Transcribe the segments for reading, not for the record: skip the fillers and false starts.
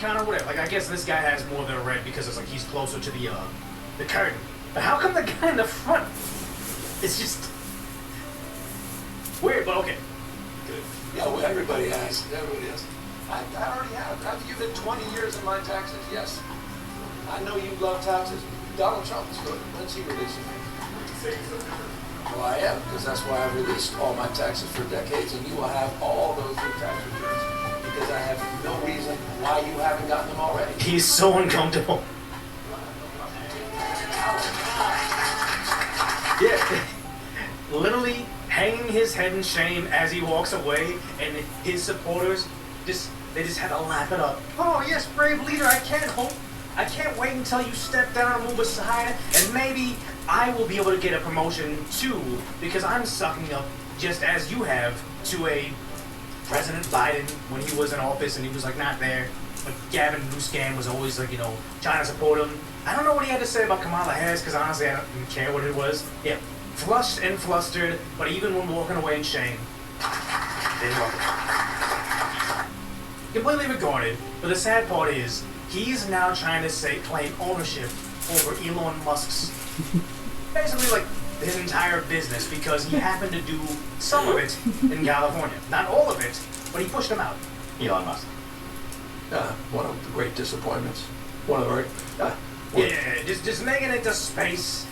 kind of whatever. Like, I guess this guy has more than a red because it's like he's closer to the curtain. But how come the guy in the front is just weird? But okay. Good. Yeah, well, everybody has. Everybody has. I already have. After you've been 20 years in my taxes, yes. I know you love taxes. Donald Trump is good. When's he releasing it? Well, I am, because that's why I released all my taxes for decades, and you will have all those new tax returns, because I have no reason why you haven't gotten them already. He's so uncomfortable. Yeah. Literally hanging his head in shame as he walks away, and his supporters they just had to laugh it up. Oh yes, brave leader, I can't wait until you step down and move aside, and maybe I will be able to get a promotion too, because I'm sucking up just as you have to a President Biden when he was in office and he was like not there. But Gavin Newsom was always like, trying to support him. I don't know what he had to say about Kamala Harris, because honestly I don't even care what it was. Yeah, flushed and flustered, but even when walking away in shame, they love it. Completely regarded, but the sad part is, he's now trying to claim ownership over Elon Musk's, basically like his entire business, because he happened to do some of it in California. Not all of it, but he pushed him out. Elon Musk. One of the great disappointments. One of the Yeah, just making it to space,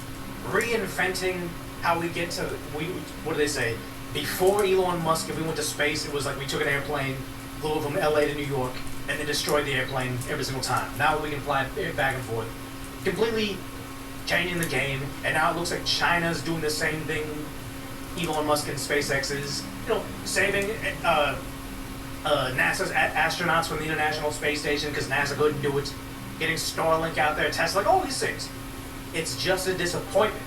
reinventing how we get to, what do they say? Before Elon Musk, if we went to space, it was like we took an airplane, flew from LA to New York, and then destroyed the airplane every single time. Now we can fly back and forth. Completely changing the game, and now it looks like China's doing the same thing Elon Musk and SpaceX is, saving NASA's astronauts from the International Space Station because NASA couldn't do it, getting Starlink out there, Tesla, like all these things. It's just a disappointment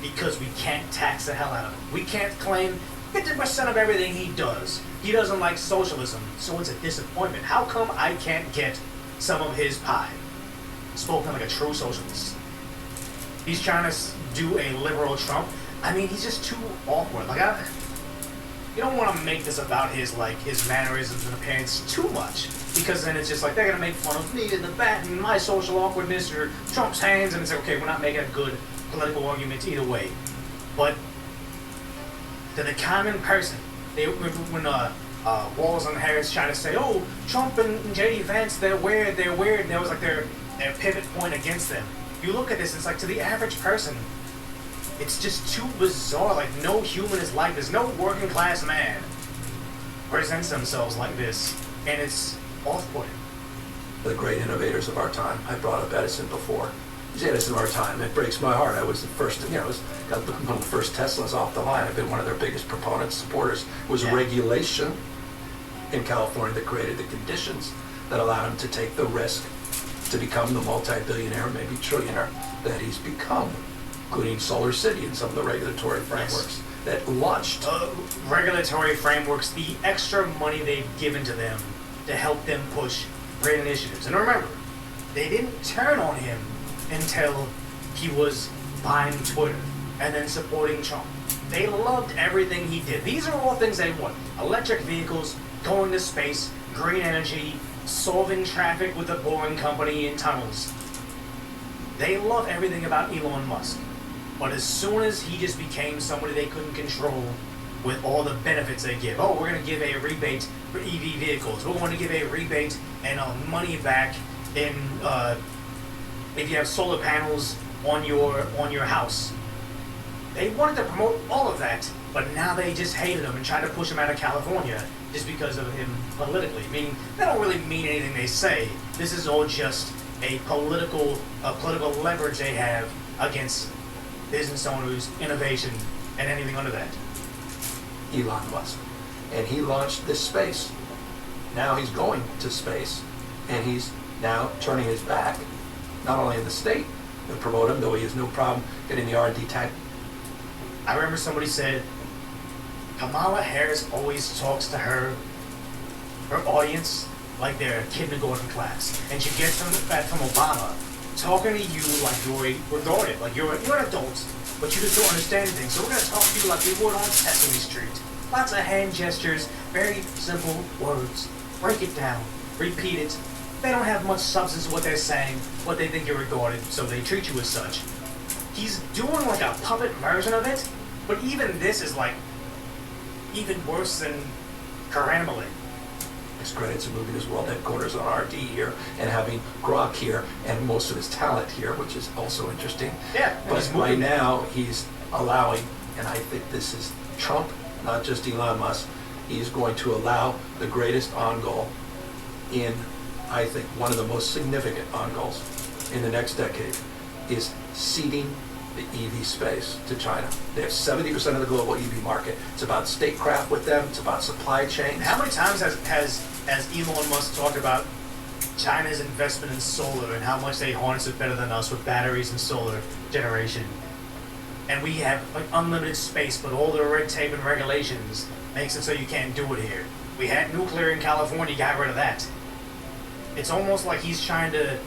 because we can't tax the hell out of him. We can't claim 50% of everything he does. He doesn't like socialism, so it's a disappointment. How come I can't get some of his pie? Spoken like a true socialist. He's trying to do a liberal Trump. I mean, he's just too awkward. Like, you don't want to make this about his mannerisms and appearance too much, because then it's just like they're gonna make fun of me and the bat and my social awkwardness or Trump's hands, and it's like, okay, we're not making a good political argument either way. But to the common person, when Walls and Harris try to say, oh, Trump and J.D. Vance, they're weird, and that was like their pivot point against them. You look at this, it's like to the average person, it's just too bizarre. Like, no human is like this. No working class man presents themselves like this, and it's off-putting. The great innovators of our time. I brought up Edison before. He's Edison of our time. It breaks my heart. I was the first, got one of the first Teslas off the line. I've been one of their biggest proponents, supporters. It was regulation in California that created the conditions that allowed him to take the risk to become the multi-billionaire, maybe trillionaire that he's become, including Solar City and some of the regulatory frameworks that launched. Regulatory frameworks, the extra money they've given to them to help them push great initiatives. And remember, they didn't turn on him until he was buying Twitter and then supporting Trump. They loved everything he did. These are all things they want. Electric vehicles, going to space, green energy, solving traffic with a boring company in tunnels. They love everything about Elon Musk. But as soon as he just became somebody they couldn't control with all the benefits they give, oh, we're going to give a rebate for EV vehicles. We're going to give a rebate and money back in if you have solar panels on your house. They wanted to promote all of that, but now they just hated him and tried to push him out of California just because of him politically. Meaning, they don't really mean anything they say. This is all just a political leverage they have against business owners, innovation, and anything under that. Elon Musk. And he launched this space. Now he's going to space, and he's now turning his back, not only in the state, to promote him, though he has no problem getting the R&D tax. I remember somebody said, Kamala Harris always talks to her audience like they're a kindergarten class. And she gets that from Obama, talking to you like you're retarded, like you're an adult, but you just don't understand things. So we're going to talk to you like we would on Sesame Street. Lots of hand gestures, very simple words. Break it down, repeat it, they don't have much substance to what they're saying, what they think you're regarded, so they treat you as such. He's doing like a puppet version of it, but even this is like even worse than Kremlin. His credits are moving his world headquarters on RD here and having Grok here and most of his talent here, which is also interesting. Yeah, but right now he's allowing, and I think this is Trump, not just Elon Musk, he's going to allow the greatest on-goal in, I think, one of the most significant on-goals in the next decade is ceding the EV space to China. They have 70% of the global EV market. It's about statecraft with them. It's about supply chain. How many times has Elon Musk talked about China's investment in solar and how much they harness it better than us with batteries and solar generation? And we have like unlimited space, but all the red tape and regulations makes it so you can't do it here. We had nuclear in California, got rid of that. It's almost like he's trying to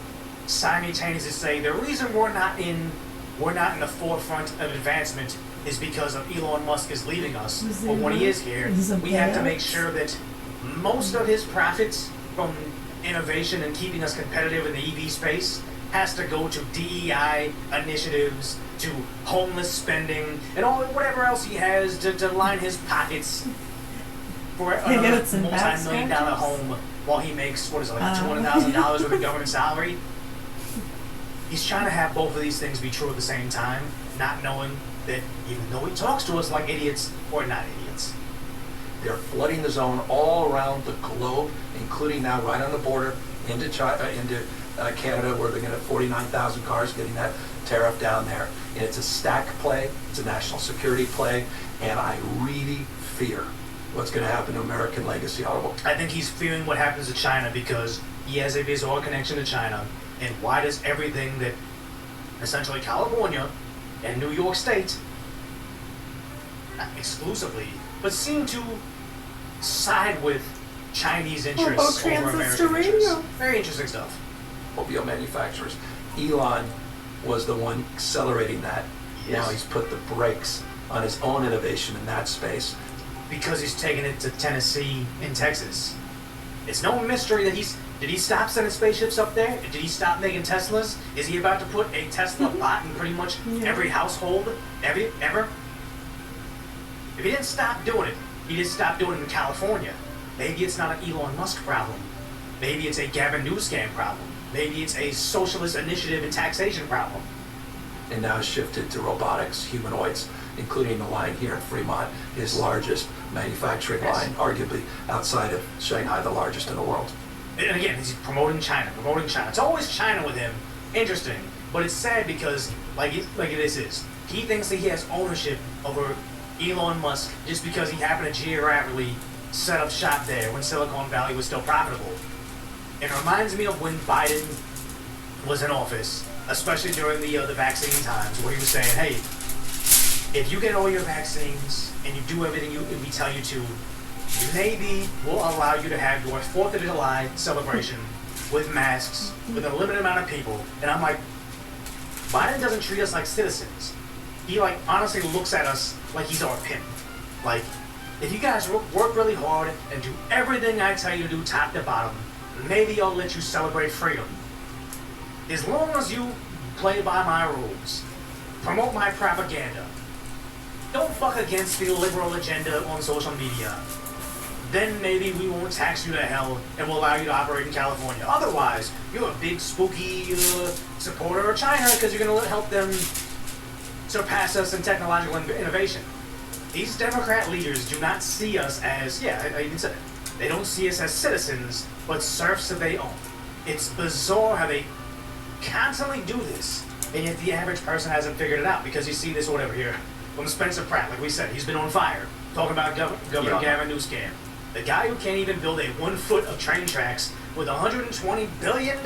simultaneously say the reason we're not in the forefront of advancement is because of Elon Musk is leaving us. But when he is here, we have to make sure that most of his profits from innovation and keeping us competitive in the EV space has to go to DEI initiatives, to homeless spending, and all whatever else he has to line his pockets for a multi-million-dollar home while he makes, what is it, like $200,000 with a government salary. He's trying to have both of these things be true at the same time, not knowing that even though he talks to us like idiots, we're not idiots. They're flooding the zone all around the globe, including now right on the border into China, into Canada, where they're going to have 49,000 cars getting that tariff down there. And it's a stack play, it's a national security play, and I really fear what's going to happen to American legacy automobiles. I think he's fearing what happens to China because he has a bizarre connection to China. And why does everything that essentially California and New York State, not exclusively, but seem to side with Chinese interests over American interests? Very interesting stuff. Automobile manufacturers. Elon was the one accelerating that. Yes. Now he's put the brakes on his own innovation in that space. Because he's taken it to Tennessee and Texas. It's no mystery that did he stop sending spaceships up there? Did he stop making Teslas? Is he about to put a Tesla bot in pretty much every household ever? If he didn't stop doing it, he just stopped doing it in California. Maybe it's not an Elon Musk problem. Maybe it's a Gavin Newscam problem. Maybe it's a socialist initiative and taxation problem. And now shifted to robotics, humanoids, including the line here in Fremont, his largest manufacturing line, arguably outside of Shanghai, the largest in the world. And again, he's promoting China. It's always China with him. Interesting. But it's sad because, like this is, he thinks that he has ownership over Elon Musk just because he happened to geographically set up shop there when Silicon Valley was still profitable. It reminds me of when Biden was in office, especially during the vaccine times, where he was saying, hey, if you get all your vaccines and you do everything we tell you to, maybe we'll allow you to have your 4th of July celebration with masks, with a limited amount of people. And I'm like, Biden doesn't treat us like citizens. He honestly looks at us like he's our pimp. Like, if you guys work really hard and do everything I tell you to do top to bottom, maybe I'll let you celebrate freedom. As long as you play by my rules, promote my propaganda, don't fuck against the liberal agenda on social media, then maybe we won't tax you to hell and we'll allow you to operate in California. Otherwise, you're a big spooky supporter of China because you're going to help them surpass us in technological innovation. These Democrat leaders do not see us as, I even said it, they don't see us as citizens, but serfs that they own. It's bizarre how they constantly do this, and yet the average person hasn't figured it out, because you see this whatever here from Spencer Pratt, like we said, he's been on fire, talking about Governor Gavin Newscam. The guy who can't even build a 1 foot of train tracks with $120 billion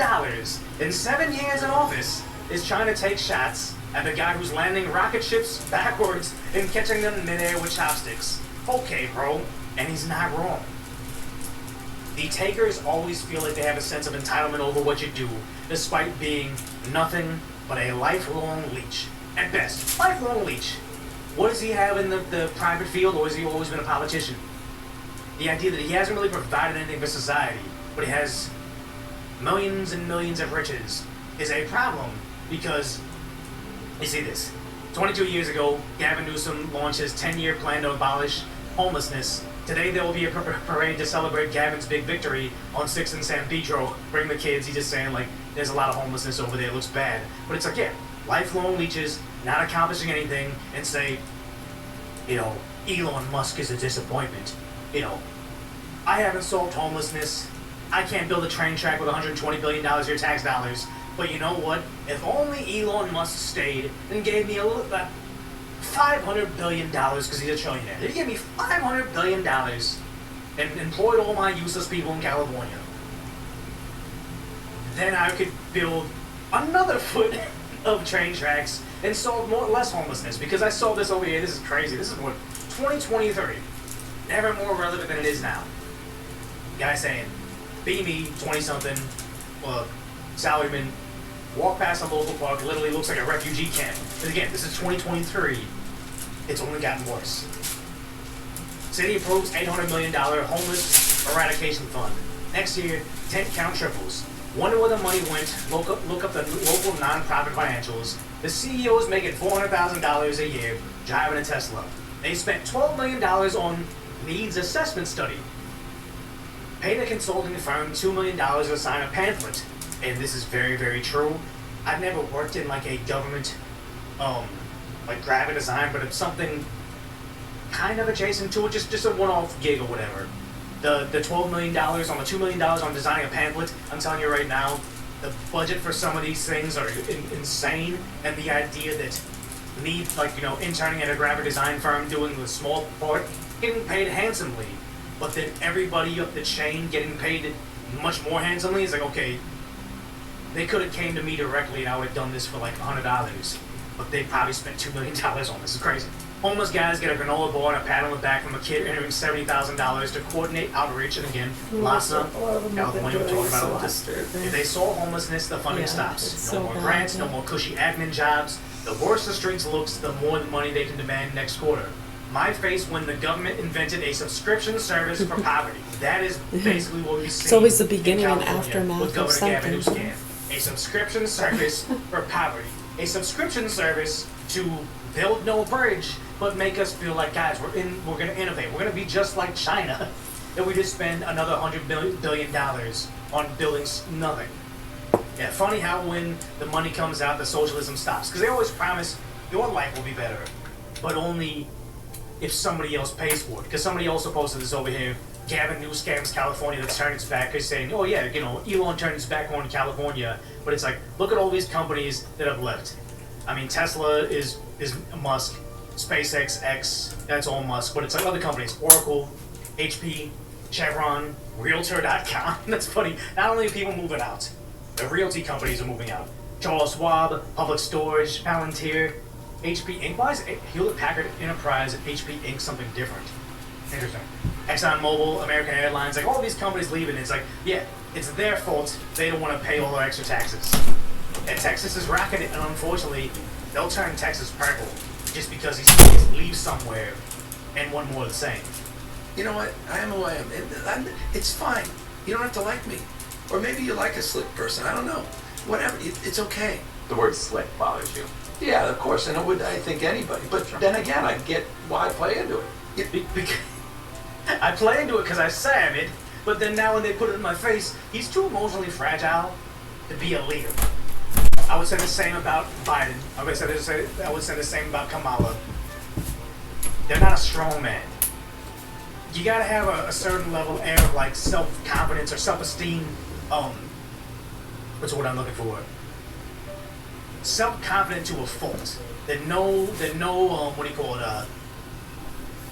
in 7 years in office is trying to take shots at the guy who's landing rocket ships backwards and catching them in midair with chopsticks. Okay, bro, and he's not wrong. The takers always feel like they have a sense of entitlement over what you do, despite being nothing but a lifelong leech. At best, lifelong leech. What does he have in the private field, or has he always been a politician? The idea that he hasn't really provided anything for society, but he has millions and millions of riches is a problem because, you see this, 22 years ago, Gavin Newsom launched his 10-year plan to abolish homelessness. Today there will be a parade to celebrate Gavin's big victory on 6th and San Pedro. Bring the kids. He's just saying, like, there's a lot of homelessness over there. It looks bad. But it's like, yeah, lifelong leeches, not accomplishing anything, and say, you know, Elon Musk is a disappointment. You know, I haven't solved homelessness. I can't build a train track with $120 billion of your tax dollars. But you know what? If only Elon Musk stayed and gave me a little $500 billion, because he's a trillionaire. If he gave me $500 billion and employed all my useless people in California, then I could build another foot of train tracks and solve less homelessness. Because I saw this over here. This is crazy. This is what 2023. Never more relevant than it is now. Guy saying, be me, 20-something, salaryman, walk past a local park, literally looks like a refugee camp. And again, this is 2023. It's only gotten worse. City approves $800 million homeless eradication fund. Next year, tent count triples. Wonder where the money went. Look up the local non-profit financials. The CEO is making $400,000 a year driving a Tesla. They spent $12 million on needs assessment study. Paid a consulting firm $2 million to sign a pamphlet. And this is very, very true. I've never worked in like a government, like graphic design, but it's something kind of adjacent to it, just a one-off gig or whatever. The $12 million on the $2 million on designing a pamphlet, I'm telling you right now, the budget for some of these things are insane, and the idea that me, like, you know, interning at a graphic design firm doing the small part, getting paid handsomely, but then everybody up the chain getting paid much more handsomely is like, okay, they could have came to me directly and I would have done this for like $100, but they probably spent $2 million on this. It's crazy. Homeless guys get a granola bar and a pat on the back from a kid earning $70,000 to coordinate outreach, and again, Lhasa, California, we're talking about a lot. If they solve homelessness, the funding stops. No more grants, no more cushy admin jobs. The worse the streets looks, the more money they can demand next quarter. My face when the government invented a subscription service for poverty. That is basically what we see. It's always the beginning and with aftermath of Governor Gavin something. Newsom. A subscription service for poverty. A subscription service to build no bridge, but make us feel like, guys, we're gonna innovate. We're gonna be just like China. And we just spend another $100 billion on building nothing. Yeah, funny how when the money comes out, the socialism stops. Because they always promise your life will be better, but only if somebody else pays for it. Because somebody also posted this over here. Gavin Newsom scams California that turns back. He's saying, oh yeah, you know, Elon turns back on California. But it's like, look at all these companies that have left. I mean, Tesla is Musk. SpaceX, X, that's all Musk. But it's like other companies. Oracle, HP, Chevron, Realtor.com. That's funny. Not only are people moving out, the realty companies are moving out. Charles Schwab, Public Storage, Palantir, HP Inc. Why is Hewlett Packard Enterprise and HP Inc. something different? Interesting. ExxonMobil, American Airlines, like all these companies leaving. It's like, yeah, it's their fault. They don't want to pay all their extra taxes. And Texas is rocking it, and unfortunately, they'll turn Texas purple just because these things leave somewhere and want more of the same. You know what? I am who I am. It's fine. You don't have to like me. Or maybe you like a slick person. I don't know. Whatever. It's okay. The word slick bothers you. Yeah, of course. And it would, I think, anybody. But then again, I get why I play into it. I play into it because I Sam it, but then now when they put it in my face, he's too emotionally fragile to be a leader. I would say the same about Biden. I would say the same about Kamala. They're not a strong man. You gotta have a certain level air of like self-confidence or self-esteem. What's the word I'm looking for? Self-confident to a fault. That no, what do you call it?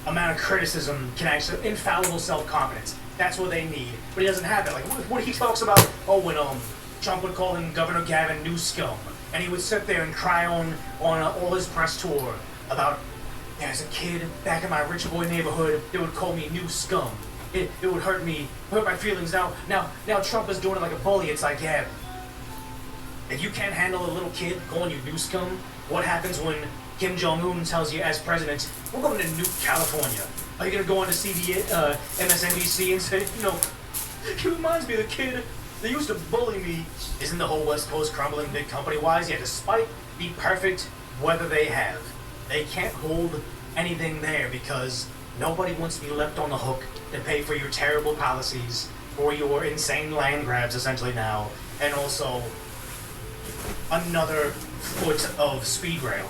Amount of criticism can actually infallible self-confidence. That's what they need. But he doesn't have that. Like what he talks about. Oh, when Trump would call him Governor Gavin Newsom, and he would sit there and cry on all his press tour about, yeah, as a kid back in my rich boy neighborhood, they would call me New Scum. It would hurt my feelings. Now Trump is doing it like a bully. It's like, yeah, if you can't handle a little kid calling you New Scum, what happens when Kim Jong-un tells you as president, we're going to nuke California? Are you going to go on to MSNBC and say, you know, he reminds me of the kid They used to bully me. Isn't the whole West Coast crumbling big company-wise? Yeah, despite the perfect weather they have, they can't hold anything there because nobody wants to be left on the hook to pay for your terrible policies, for your insane land grabs essentially now, and also another foot of speed rail.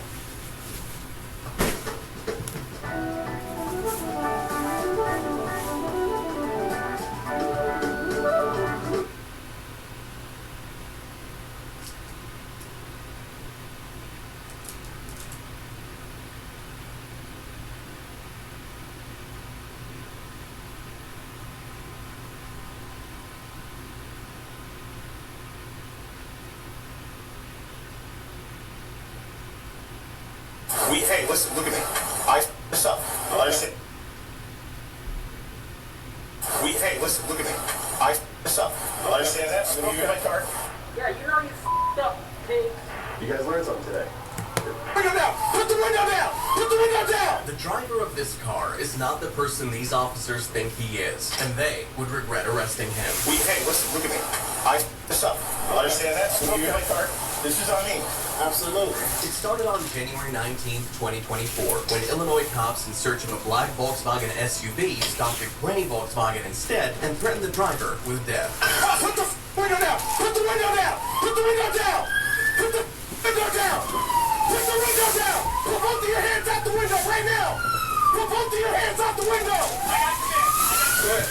Hey, listen, look at me. I this up. Understand? Hey, listen, look at me. I this up. Understand that? I'm gonna give you my card. Yeah, you know you f***ed up, pig. You guys learned something today. Window down! Put the window down! Put the window down! The driver of this car is not the person these officers think he is, and they would regret arresting him. Hey, listen, look at me. I this up. Understand that? I'm gonna give you my card. This is on me. Absolutely. It started on January 19th, 2024, when Illinois cops in search of a black Volkswagen SUV stopped a gray Volkswagen instead and threatened the driver with death. Put the window down! Put the window down! Put the window down! Put the window down! Put the window down! Put both of your hands out the window right now! Put both of your hands out the window! I got you. Good.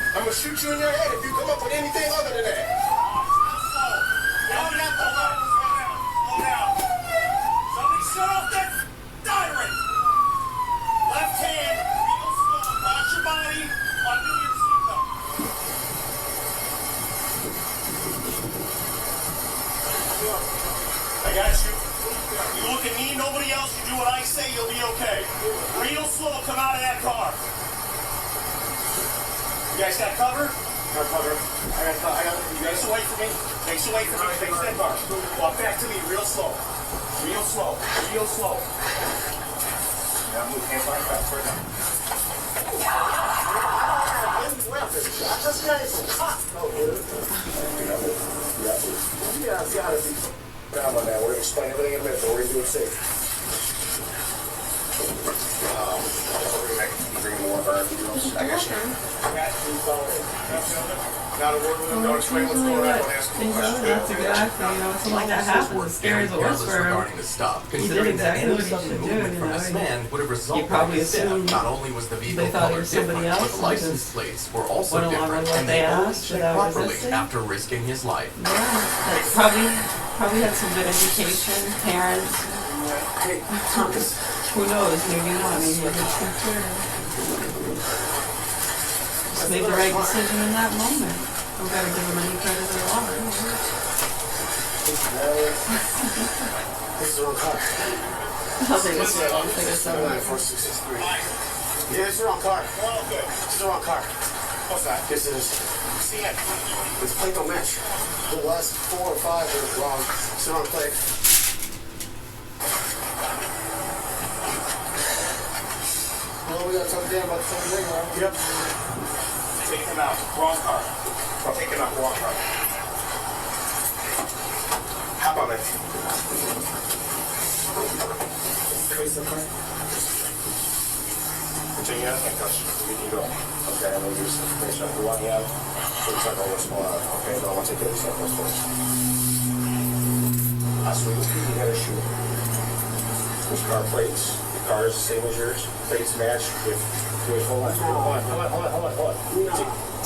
I'm gonna shoot you in your head if you come up with anything other than that. Slow down. Somebody shut off that siren. Left hand, real slow. Watch your body. Undo your seatbelt. I got you. You look at me, nobody else. You do what I say, you'll be okay. Real slow, come out of that car. You guys got cover? Got cover. I got you guys away from me. Face away from me. Face that car. Walk back to me real slow. Real slow. Real slow. Now move hands like that right now. This guy's hot. You guys gotta be down on that. We're gonna explain everything in a minute, but we're gonna do it safe. Bring more burn. I got you. Not a word with him. Don't explain what's going on. Don't ask him questions. That's exactly, you know, something like that happens, as scary as it was for him. Regarding the stop, He did considering that exactly any what he sudden should do, movement you from know, this man would have he resulted probably in his death. assumed Not only was the vehicle they thought he color was somebody different, else but the and license just plates were also went along different, with what and they they only asked checked without properly resisting. after risking his life. Yeah, that probably had some good education, parents. Who knows, maybe not, maybe he had a good tutor. Just made the right decision in that moment. Don't gotta give him any credit at all. This is the wrong car. I'll take this one, I'll take this one. 4663. Yeah, it's the wrong car. Oh, good. This is the wrong car. What's that? This is CN. This plate don't match. The last 4 or 5 are wrong. It's the wrong plate. Well, we gotta talk again about the same thing, right? Yep. Take him out. Wrong car. Take him out. Wrong car. Hop on it. Face the car. Continue out. Handcuffs. You can go. Okay, I'm gonna use some information on who I am. Please don't know what's going on. Okay, no, I want to take care of yourself first. I swear you gotta shoot. Those car plates. The car is the same as yours. Plates match. Wait, hold on.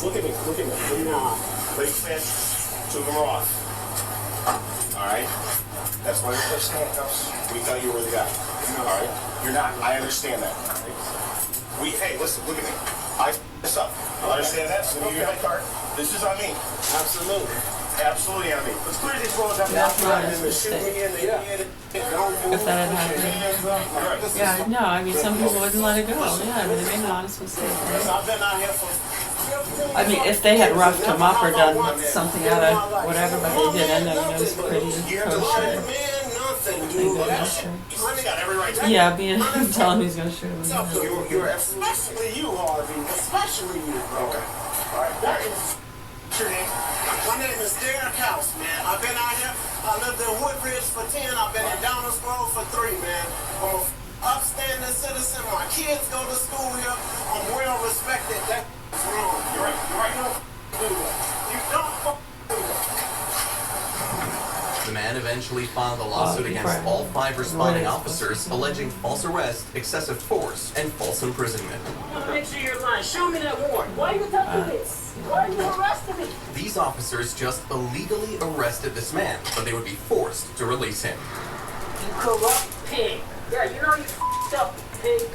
Look at me. No. Plates match. 2 of them are off. Alright? That's why you're pushing handcuffs. We thought you were the guy. Alright? You're not. I understand that. Hey, listen, look at me. I this up. Understand that? I'm gonna give you my card. This is on me. Absolutely. Absolutely on me. Let's clear these roads up. That's not his mistake. If that had happened. Yeah, no, I mean, some people wouldn't let it go. Yeah, I mean, they made an honest mistake. Right? I've been out here for I mean, if they had roughed him up or done something out of whatever, but they didn't. I mean, it was pretty kosher. Thank goodness. got every right to. Yeah, being tell him he's gonna shoot him. You're especially you, Harvey. Especially you. Okay. All right. That is. What's your name? My name is Derek House, man. I've been out here. I lived in Woodbridge for 10. I've been in Downers Grove for 3, man. I'm a upstanding citizen. My kids go to school here. I'm well respected. That's wrong. You're right. You're right. You don't do that. You don't do that. The man eventually filed a lawsuit against all 5 responding officers, alleging false arrest, excessive force, and false imprisonment. Make sure you're lying. Show me that warrant. Why are you telling me this? Why are you arresting me? These officers just illegally arrested this man, but they would be forced to release him. You corrupt pig. Yeah, you know you f***ed up, pig.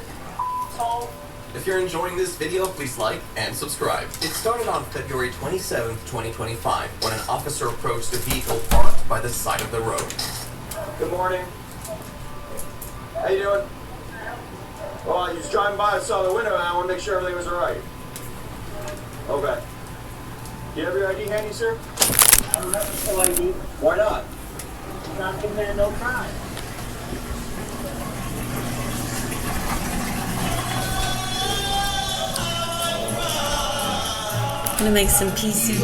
Tall. If you're enjoying this video, please like and subscribe. It started on February 27th, 2025, when an officer approached a vehicle parked by the side of the road. Good morning. How you doing? Well, I was driving by, I saw the window, and I want to make sure everything was all right. Okay. Do you have your ID handy, sir? I don't have no ID. Why not? I'm not committing no crime. Gonna make some PC.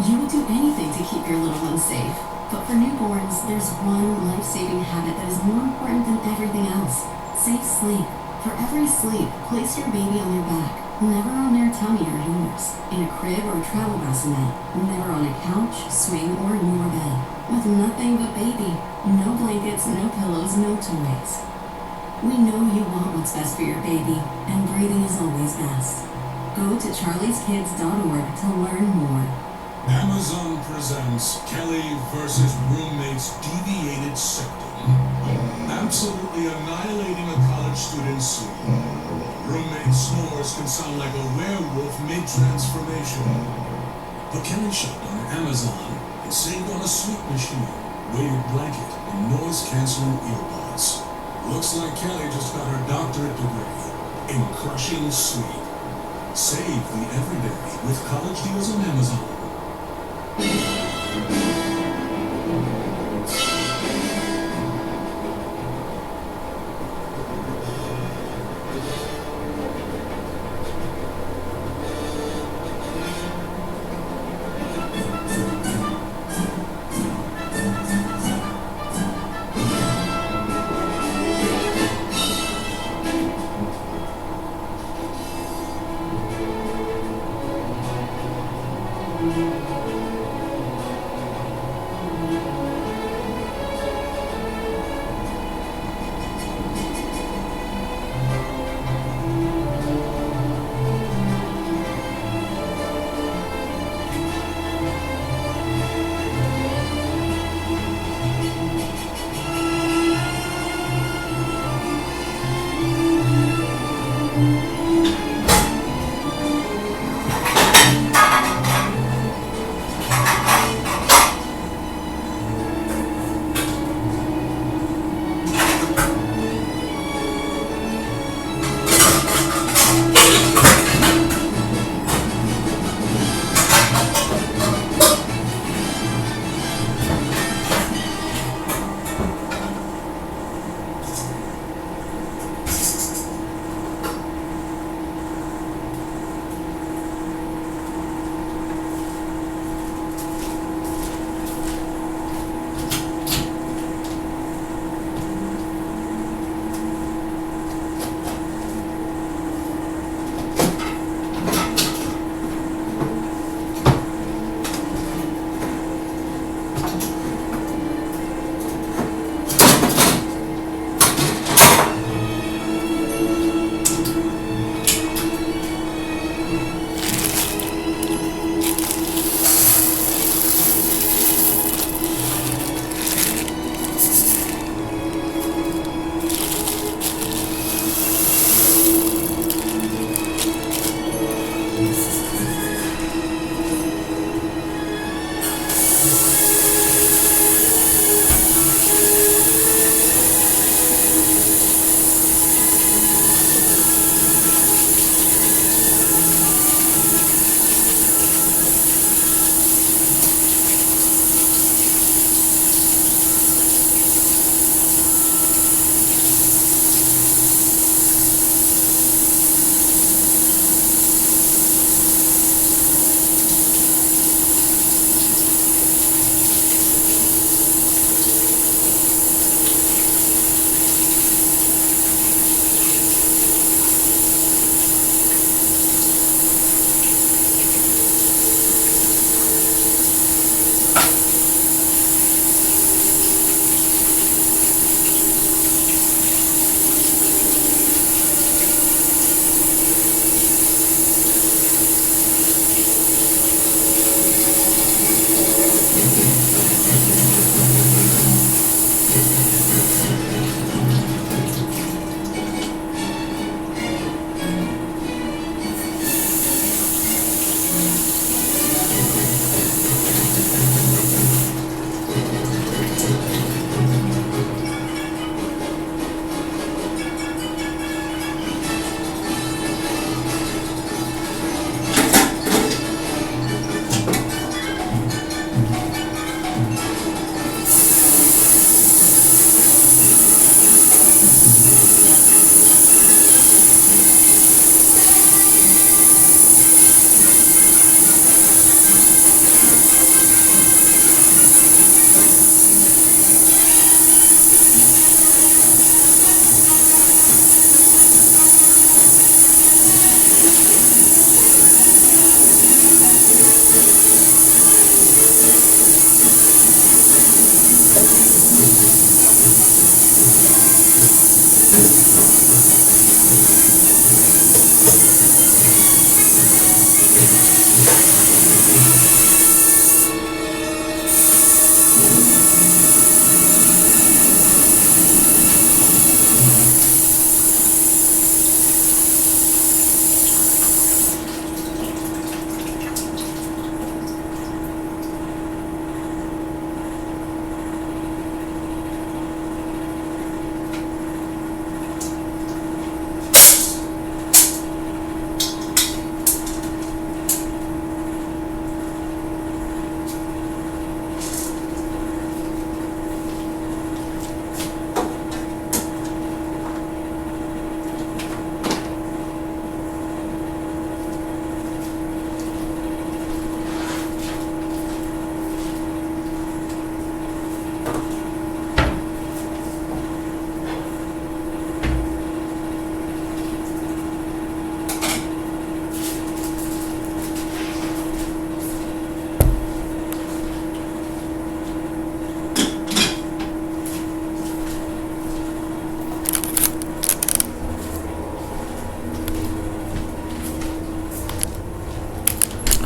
You would do anything to keep your little ones safe. But for newborns, there's one life-saving habit that is more important than everything else. Safe sleep. For every sleep, place your baby on their back. Never on their tummy or yours. In a crib or travel bassinet. Never on a couch, swing, or in your bed. With nothing but baby. No blankets, no pillows, no toys. We know you want what's best for your baby, and breathing is always best. Go to charlieskids.org to learn more. Amazon presents Kelly versus roommate's deviated septum. Absolutely annihilating a college student's sleep. Roommate snores can sound like a werewolf mid-transformation. But Kelly shopped on Amazon and saved on a sleep machine, weighted blanket, and noise-canceling earbuds. Looks like Kelly just got her doctorate degree in crushing sleep. Save the everyday with college deals on Amazon.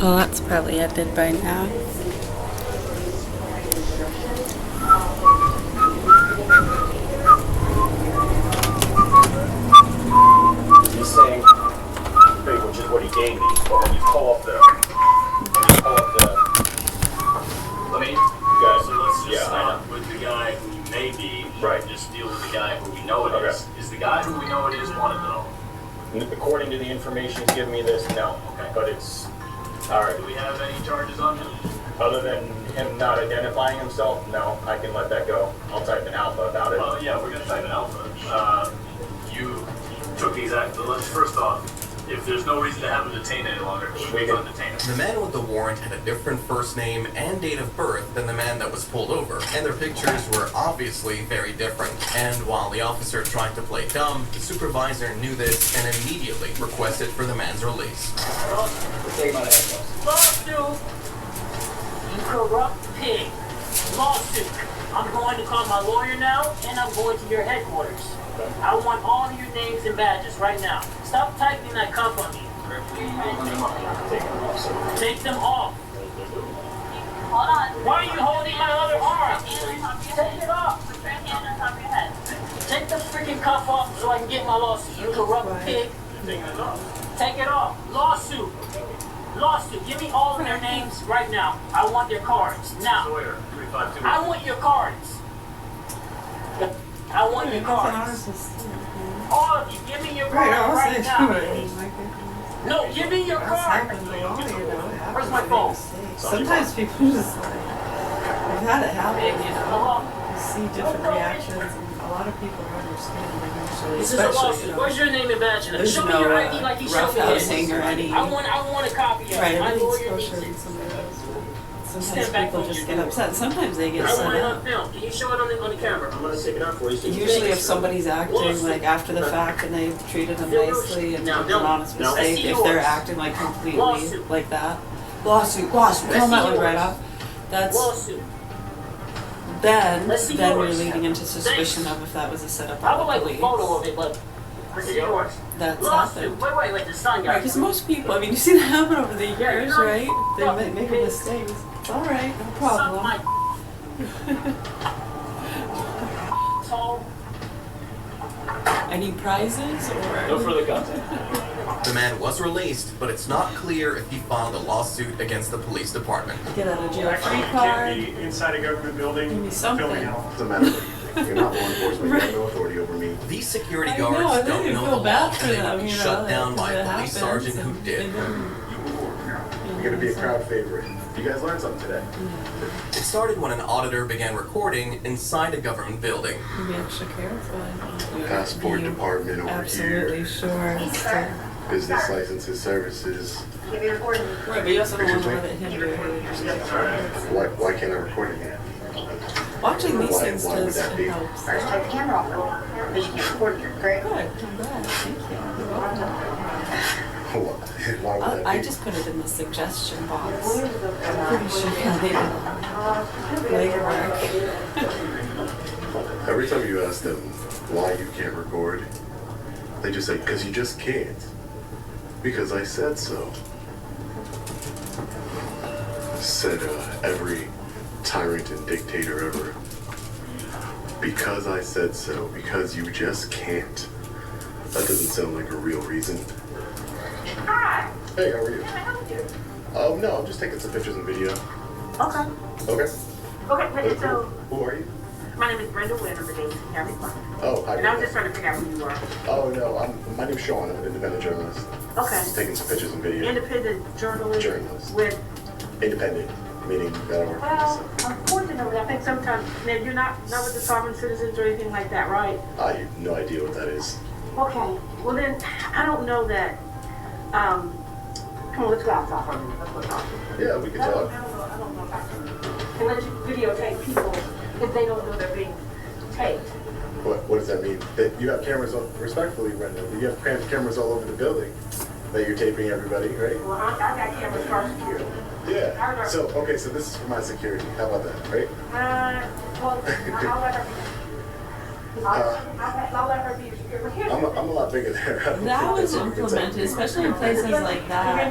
Well, that's probably ended by now. He's saying, big, which is what he gave me. But when you pull up the, Let me, guys, so let's just yeah, I start with the guy who you may be. Right. Just deal with the guy who we know it Okay. is. Is the guy who we know it is one of them? according to the information he's giving me this, no. Okay. But it's, all right. Do we have any charges on him? Other than him not identifying himself, no, I can let that go. I'll type an alpha about it. Well, yeah, we're gonna type an alpha. You took these acts. Let's first off, if there's no reason to have him detained any longer, we can detain him. The man with the warrant had a different first name and date of birth than the man that was pulled over, and their pictures were obviously very different. And while the officer tried to play dumb, the supervisor knew this and immediately requested for the man's release. Lawsuit! You corrupt pig. Lawsuit. I'm going to call my lawyer now, and I'm going to your headquarters. I want all of your names and badges right now. Stop typing that cuff on me. Take them off. Hold on. Why are you holding my other arm? Take it off. Put your hand on top of your head. Take the freaking cuff off so I can get my lawsuit. You corrupt pig. Take it off. Lawsuit. Lawsuit. Give me all of their names right now. I want their cards. Now. Sawyer, 352. I want your cards. I want your cards. All of you, give me your cards right now. No, give me your card. Where's my phone? Sometimes people just like, we've had it happen, you know. You see different reactions, and a lot of people don't understand them usually. This is a lawsuit. Where's your name and badge? Show me your ID like you showed me roughhousing or any. I want a copy of it. Right, My everything's lawyer needs kosher it. in somebody else. Sometimes Stand back people from just your get door. upset. Sometimes they get I set want it on up. film. Can you show it on the camera? I'm gonna take it out for you. Usually if somebody's acting like after the fact and they've treated them nicely and No, it's an honest no, mistake, I see if they're yours. acting like completely Lawsuit. like that. Lawsuit, call Let's that see one right yours. off. That's Lawsuit. then Let's see we're yours. leading into suspicion Thanks. of if that was a setup I by would the like a police. photo of it, but let's see yours. That's Lawsuit. happened. Wait, the sun Right, got because most people, I mean, you see that happen over the Yeah, years, you know, right? They fucking make pigs. mistakes. It's all right, no Suck problem. my tall. Any prizes or? No further contact. The man was released, but it's not clear if he filed a lawsuit against the police department. Get out of jail Actually, free you card. can't be inside a government building Give me something. filming it all. Doesn't matter what you think. You're not law enforcement. You have no authority over me. These security I know, guards I don't think know I the feel law, bad for and they them, would be you know, shut down by that a police happens sergeant who and did. You're gonna be a crowd favorite. You guys learned something today. It started when an auditor began recording inside a government building. Be extra careful. Passport department over Absolutely sure. Business licenses, services. Right, but you also don't want to let it hinder. Why can't I record it yet? Watching these Why- things why would does that be? helps. First, take the camera off. Because you can't record it. Great. Good, I'm glad. Thank you. You're welcome. Why would that be? I just put it in the suggestion box. I'm pretty sure they did legwork. Every time you ask them why you can't record, they just say, because you just can't. Because I said so. Said every tyrant and dictator ever. Because I said so. Because you just can't. That doesn't sound like a real reason. Hi. Hey, how are you? Can I help you? Oh, no, I'm just taking some pictures and video. Okay. Okay. Okay, so Who are you? my name is Brenda Winter, the Daisy County Clerk. Oh, hi. And I was just trying to figure out who you are. Oh, no, my name's Sean. I'm an independent journalist. Okay. Just taking some pictures and video. Independent journalist. Journalist. With, Independent, meaning that I work for well, myself. unfortunately, I think sometimes, now you're not with the sovereign citizens or anything like that, right? I have no idea what that is. Okay. Well then, I don't know that, come on, let's go outside for a minute. Let's go talk. Yeah, we can I talk. don't know if I can let you videotape people if they don't know they're being taped. What does that mean? That you have cameras on, respectfully, Brenda, you have cameras all over the building that you're taping everybody, right? Well, I got cameras for our security. Yeah. So, okay, so this is for my security. How about that, right? Well, I'll let her. I'll let her be. I'm a lot bigger there. That was implemented, especially in places like that.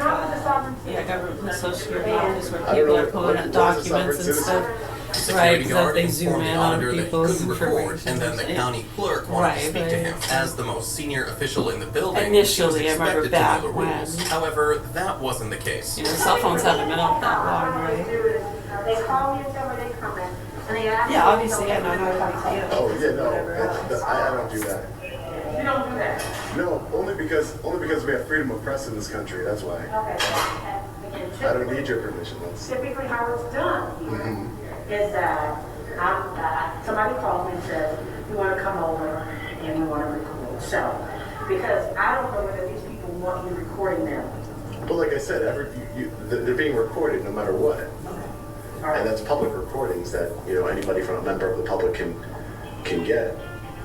Government social security office where people are pulling out documents and stuff. Right, because they zoom in on people's information. And then the county clerk wanted to speak to him as the most senior official in the building. Initially, I remember back the when. rules. However, that wasn't the case. You know, cell phones haven't been out that long, right? They call me and tell me they come in. And they ask Yeah, obviously, I know how to Oh yeah, no, I don't do that. You don't do that? No, only because we have freedom of press in this country. That's why. Okay. I don't need your permission. That's Typically how it's done is that somebody calls me and says, you want to come over and you want to record. So, because I don't know whether these people want you recording them. But like I said, they're being recorded no matter what. Right. And that's public recordings that anybody from a member of the public can get.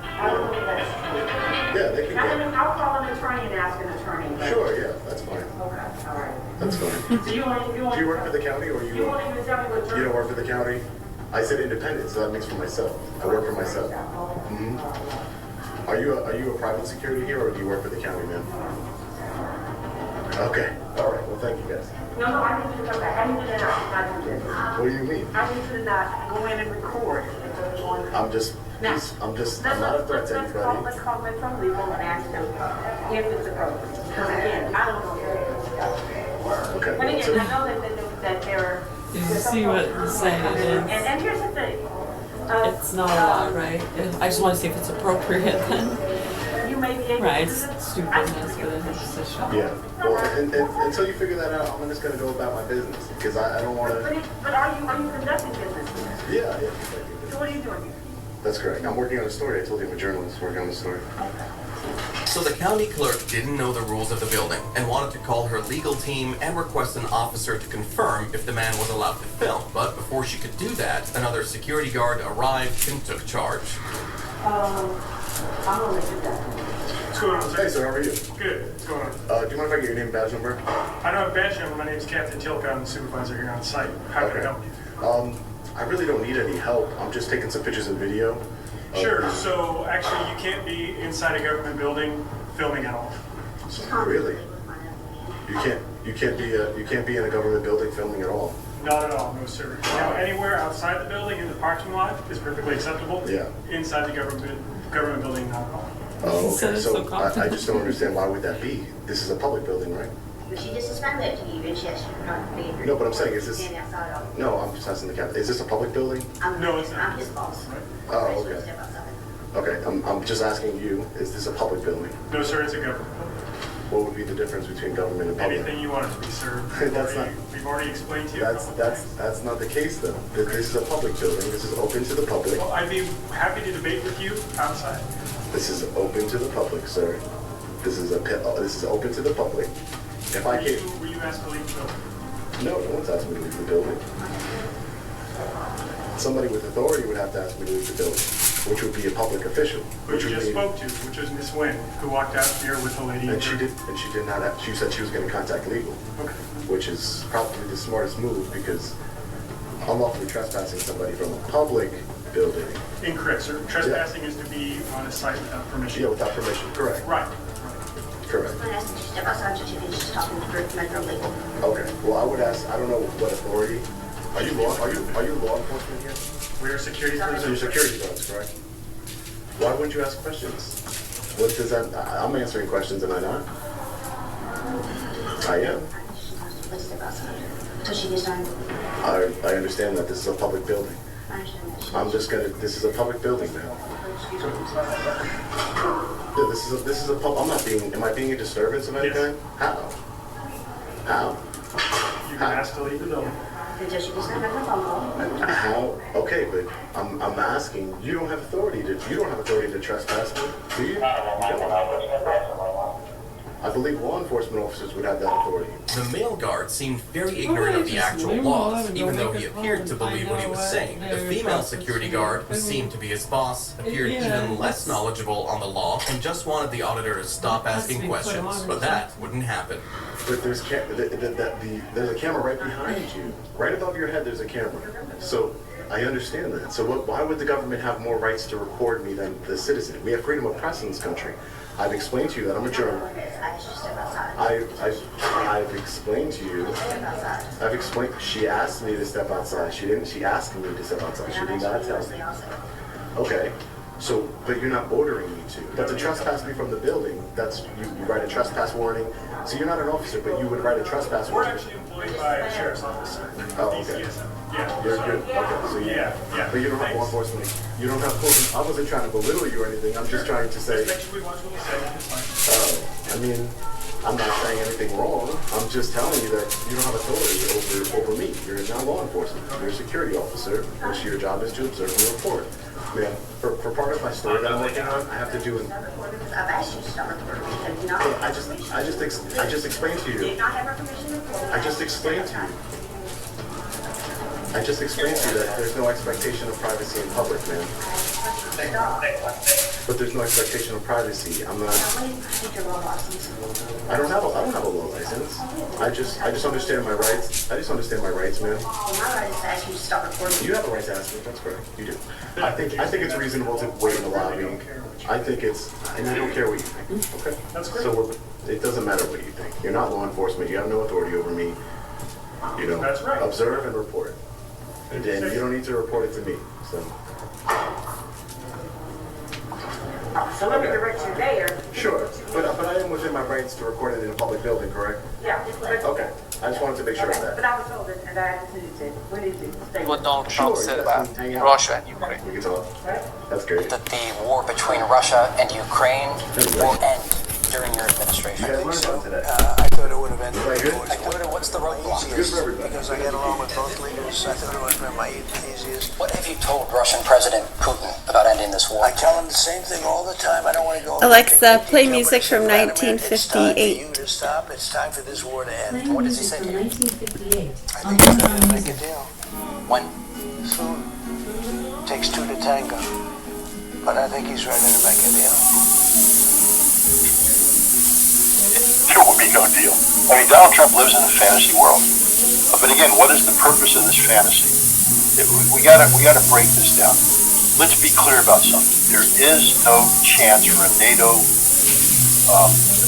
I don't think that's true. Yeah, they can get. I'll call an attorney and ask an attorney. Sure, yeah, that's fine. Okay, all right. That's fine. So you want Do you work for the county or you won't even tell me what you don't work for the county? I said independent, so that means for myself. I work for myself. Are you a private security here or do you work for the county, man? Okay. All right. Well, thank you guys. No, I need you to come back. I need you to not do this. What do you mean? I need you to not go in and record. I'm not a threat to anybody. Let's call Metro Legal and ask them if it's appropriate. Because again, I don't know. Okay. And again, I know that there are. You see what you're saying it is. And here's the thing. It's not a lot, right? I just want to see if it's appropriate then. You may be able Right, to. it's stupidness for the position. Yeah. Well, and until you figure that out, I'm just gonna go about my business because I don't want to. But are you conducting business here? Yeah. So what are you doing here? That's correct. I'm working on a story. I told you I'm a journalist working on the story. So the county clerk didn't know the rules of the building and wanted to call her legal team and request an officer to confirm if the man was allowed to film. But before she could do that, another security guard arrived and took charge. I'm gonna let you go. What's going on, sir? Hey, sir. How are you? Good. What's going on? Do you mind if I get your name and badge number? I don't have a badge number. My name's Captain Tilka. I'm the supervisor here on site. How can I help you? I really don't need any help. I'm just taking some pictures and video. Sure. So actually, you can't be inside a government building filming at all. Really? You can't be in a government building filming at all. Not at all, no sir. Now, anywhere outside the building in the parking lot is perfectly acceptable. Yeah. Inside the government building, not at all. Oh, okay. So I just don't understand why would that be? This is a public building, right? She just suspended you, and she should not be. No, but I'm saying, is this? No, I'm just asking the captain. Is this a public building? No, it's not. I'm his boss. Oh, okay. Okay, I'm just asking you, is this a public building? No sir, it's a government building. What would be the difference between government and public? Anything you want it to be, sir. We've already explained to you. That's not the case though. This is a public building. This is open to the public. Well, I'd be happy to debate with you outside. This is open to the public, sir. This is open to the public. If I can. Were you asked to leave the building? No, no one's asked me to leave the building. Somebody with authority would have to ask me to leave the building, which would be a public official. Who you just spoke to, which was Miss Wynn, who walked out here with the lady. And she did not have. She said she was going to contact legal. Okay. Which is probably the smartest move because unlawfully trespassing somebody from a public building. Incorrect, sir. Trespassing is to be on a site without permission. Yeah, without permission. Correct. Right. Correct. I'm asking you to step outside so she can just talk to the Metro Legal. Okay. Well, I would ask. I don't know what authority. Are you law enforcement here? We're security So guards. you're security guards, correct? Why wouldn't you ask questions? What does that? I'm answering questions, am I not? I am. Let's step outside so she gets done. I understand that this is a public building. I understand that. I'm just gonna. This is a public building now. Yeah, this is a pub. I'm not being. Am I being a disturbance of anything? Yes. How? You can ask to leave the building. Until she gets done, make a phone call. How? Okay, but I'm asking. You don't have authority to trespass me, do you? I believe law enforcement officers would have that authority. The male guard seemed very ignorant of the actual laws, even though he appeared to believe what he was saying. The female security guard, who seemed to be his boss, appeared even less knowledgeable on the law and just wanted the auditor to stop asking questions. But that wouldn't happen. But there's a camera right behind you. Right above your head, there's a camera. So I understand that. So why would the government have more rights to record me than the citizen? We have freedom of press in this country. I've explained to you that I'm a journalist. I've explained to you. I've explained. She asked me to step outside. She didn't. She asked me to step outside. She did not tell me. Okay. So, but you're not ordering me to. But to trespass me from the building, that's you write a trespass warning. So you're not an officer, but you would write a trespass We're warning. actually employed by a sheriff's office. Oh, okay. Yeah. You're okay. So Yeah. But you don't have law enforcement. You don't have closing. I wasn't trying to belittle you or anything. I'm just trying to say. Make sure we watch what we say. It's fine. I mean, I'm not saying anything wrong. I'm just telling you that you don't have authority over me. You're not law enforcement. You're a security officer, which your job is to observe and report. Man, for part of my story that I'm working on, I have to do an. I've asked you to stop recording because you're not. I just explained to you. Did not have our permission to record. I just explained to you. I just explained to you that there's no expectation of privacy in public, man. But there's no expectation of privacy. I'm not. I don't have a law license. I just understand my rights. I just understand my rights, man. Well, my right is to ask you to stop recording. You have a right to ask me. That's correct. You do. I think it's reasonable to wait in the lobby. I think it's, and I don't care what you think. Okay. That's great. So it doesn't matter what you think. You're not law enforcement. You have no authority over me. You know. That's right. Observe and report. And then you don't need to report it to me. So. So let me direct you there. Sure, but I am within my rights to record it in a public building, correct? Yeah. Okay, I just wanted to make sure of that. But I was told that, and I continued to, we need to stay. What Donald Trump Sure, said yes, about hang out. Russia and Ukraine. We can talk. That's great. That the war between Russia and Ukraine will end during your administration. You guys learned something today. I thought it would have ended Right here? What's the roadblock? Good for everybody. because I get along with both leaders. I thought it would have been my easiest. What have you told Russian President Putin about ending this war? I tell him the same thing all the time. I don't want to go. Alexa, into play detail, music but from Vladimir, It's time for 1958. you to stop. It's time for this war to end. Playing What does he music say from to you? 1958. I think he's ready to make a deal. When? Soon. Takes two to tango. But I think he's ready to make a deal. There will be no deal. I mean, Donald Trump lives in a fantasy world. But again, what is the purpose of this fantasy? We gotta break this down. Let's be clear about something. There is no chance for a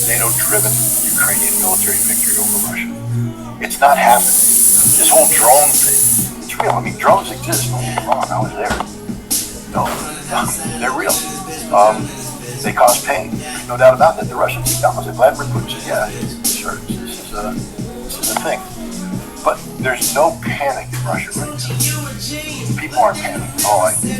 NATO-driven Ukrainian military victory over Russia. It's not happening. This whole drone thing, it's real. I mean, drones exist. Don't get me wrong. I was there. No, they're real. They cause pain. There's no doubt about that. The Russians think that was it. Vladimir Putin said, yeah, sure, this is a thing. But there's no panic in Russia right now. People aren't panicking. Oh, I mean,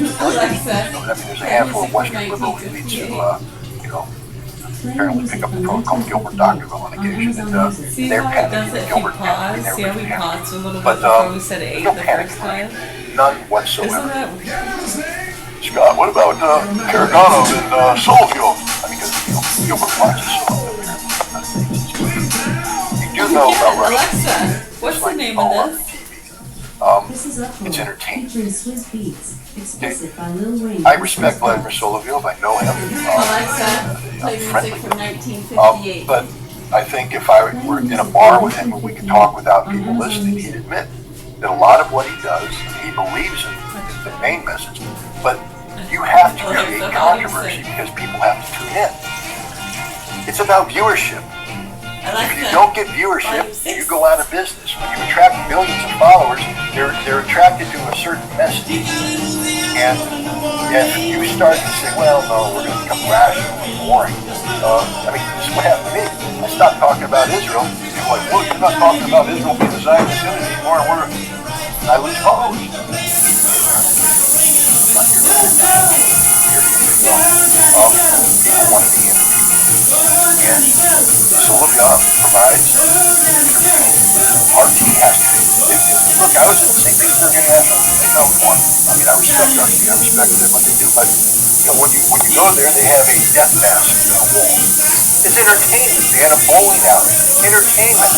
there's a handful of Western liberal elites who, apparently pick up the phone, call Gilbert Doctorow on occasion, and See they're how it does panicking. it if you Gilbert pause? See how we panicking. paused a little bit But before we said 8 no the panic first in Russia. time? None Isn't whatsoever. that weird? Scott, what about Karaganov and Soloviev? I mean, because Gilbert watches Soloviev. You do know about Russia. Alexa, what's the name of this? This is Upload, It's entertainment. featuring Swiss Beats, explicit by Lil Wayne. I respect Vladimir Soloviev. I know him. Alexa, play friendly. music from 1958. But I think if I were in a bar with him and we could talk without people listening, he'd admit that a lot of what he does, he believes in the main message. But you have to create controversy because people have to tune in. It's about viewership. If you don't get viewership, you go out of business. When you attract millions of followers, they're attracted to a certain message. And if you start to say, well, no, we're going to become rational and boring. I mean, this is what happened to me. I stopped talking about Israel. People are like, well, you're not talking about Israel being a Zionist unity anymore. I lose followers. People want to be entertained. And Soloviev provides entertainment. RT has to be. Look, I was at the St. Petersburg International One. I mean, I respect RT. I respect what they do. But when you go there, they have a death mask on a wall. It's entertainment. They had a bowling alley. Entertainment.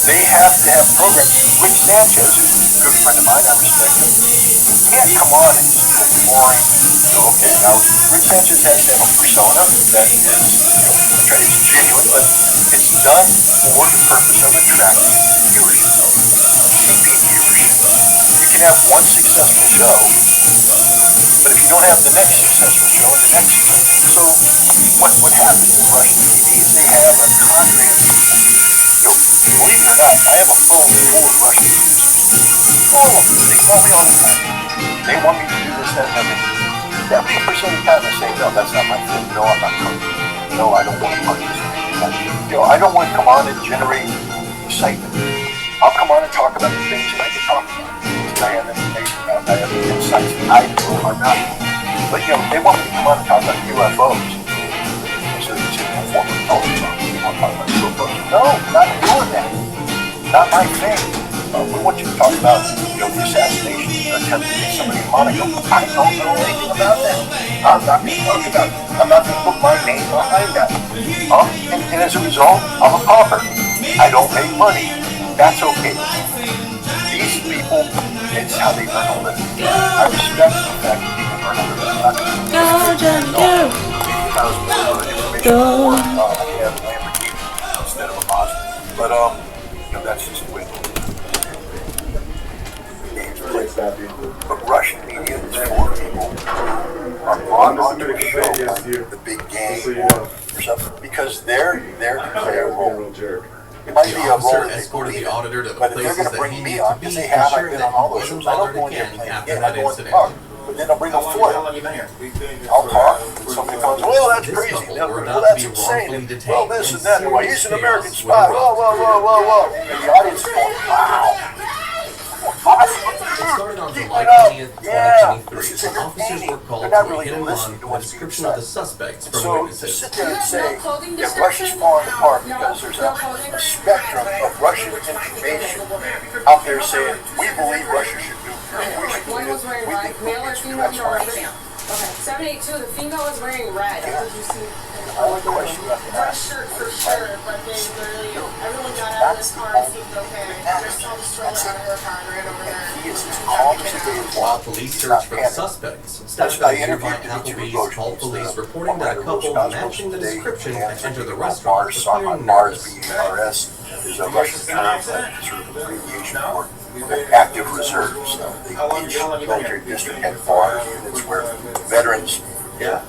They have to have programs. Rick Sanchez, who's a good friend of mine, I respect him. He can't come on and just do a boring. Okay, now Rick Sanchez has to have a persona that is genuine, but it's done for the purpose of attracting viewership, TV viewership. You can can have one successful show, but if you don't have the next successful show and the next so what happens in Russian TV is they have a cadre of people. Believe it or not, I have a phone full of Russian producers. Full of them. They call me all the time. They want me to do this, that, and that. 70% of the time I say, no, that's not my thing. No, I'm not coming. No, I don't want to participate. I don't want to come on and generate excitement. I'll come on and talk about the things that I can talk about. I have information about, I have insights that I know are not. But they want me to come on and talk about UFOs. So it's a former television. You want to talk about UFOs? No, not doing that. Not my thing. We want you to talk about the assassination attempt against somebody in Monaco. I don't know anything about that. I'm not going to talk about it. I'm not going to put my name behind that. And as a result, I'm a pauper. I don't make money. That's okay. These people, it's how they earn a living. I respect the fact that people earn a living. Go, Johnny, go! Go! I have a Lamborghini instead of a Mazda. But, that's just the way it is. But Russian media is full of people who are brought onto a show like the big game or something because they're declared role. It might be a role that escorted the auditor to the but if they're places going to bring that he me needed on, to because be, they have, I've ensure been that on all he those wasn't shows, I don't bothered go in there again playing after again, I that go in to incident. talk. But then I'll bring them forward. I'll talk, and somebody comes, well, that's This crazy. couple Well, were about that's to be insane. wrongfully And, detained well, this in and that. Well, he's serious an American chaos spy. with Whoa. And the audience is going, wow. It started on July 20th, 2023. Officers were called to a hidden lawn with a description of the suspects from So to witnesses. sit there and say that Russia's falling apart because there's a spectrum of Russian information out there saying we believe Russia should do this, One was wearing red, male or female, you don't understand. Okay, 782, the female was wearing red. Did you see? Red shirt for sure, but they literally, everyone got out of this car and seemed okay. Just told the stroller out of her car and ran over there. While police searched for the suspects, staff at a nearby Applebee's called police reporting that a couple matching the description had entered the restaurant appearing nervous. BRS is a Russian term, sort of abbreviation for active reserves. Each military district had bars, units where veterans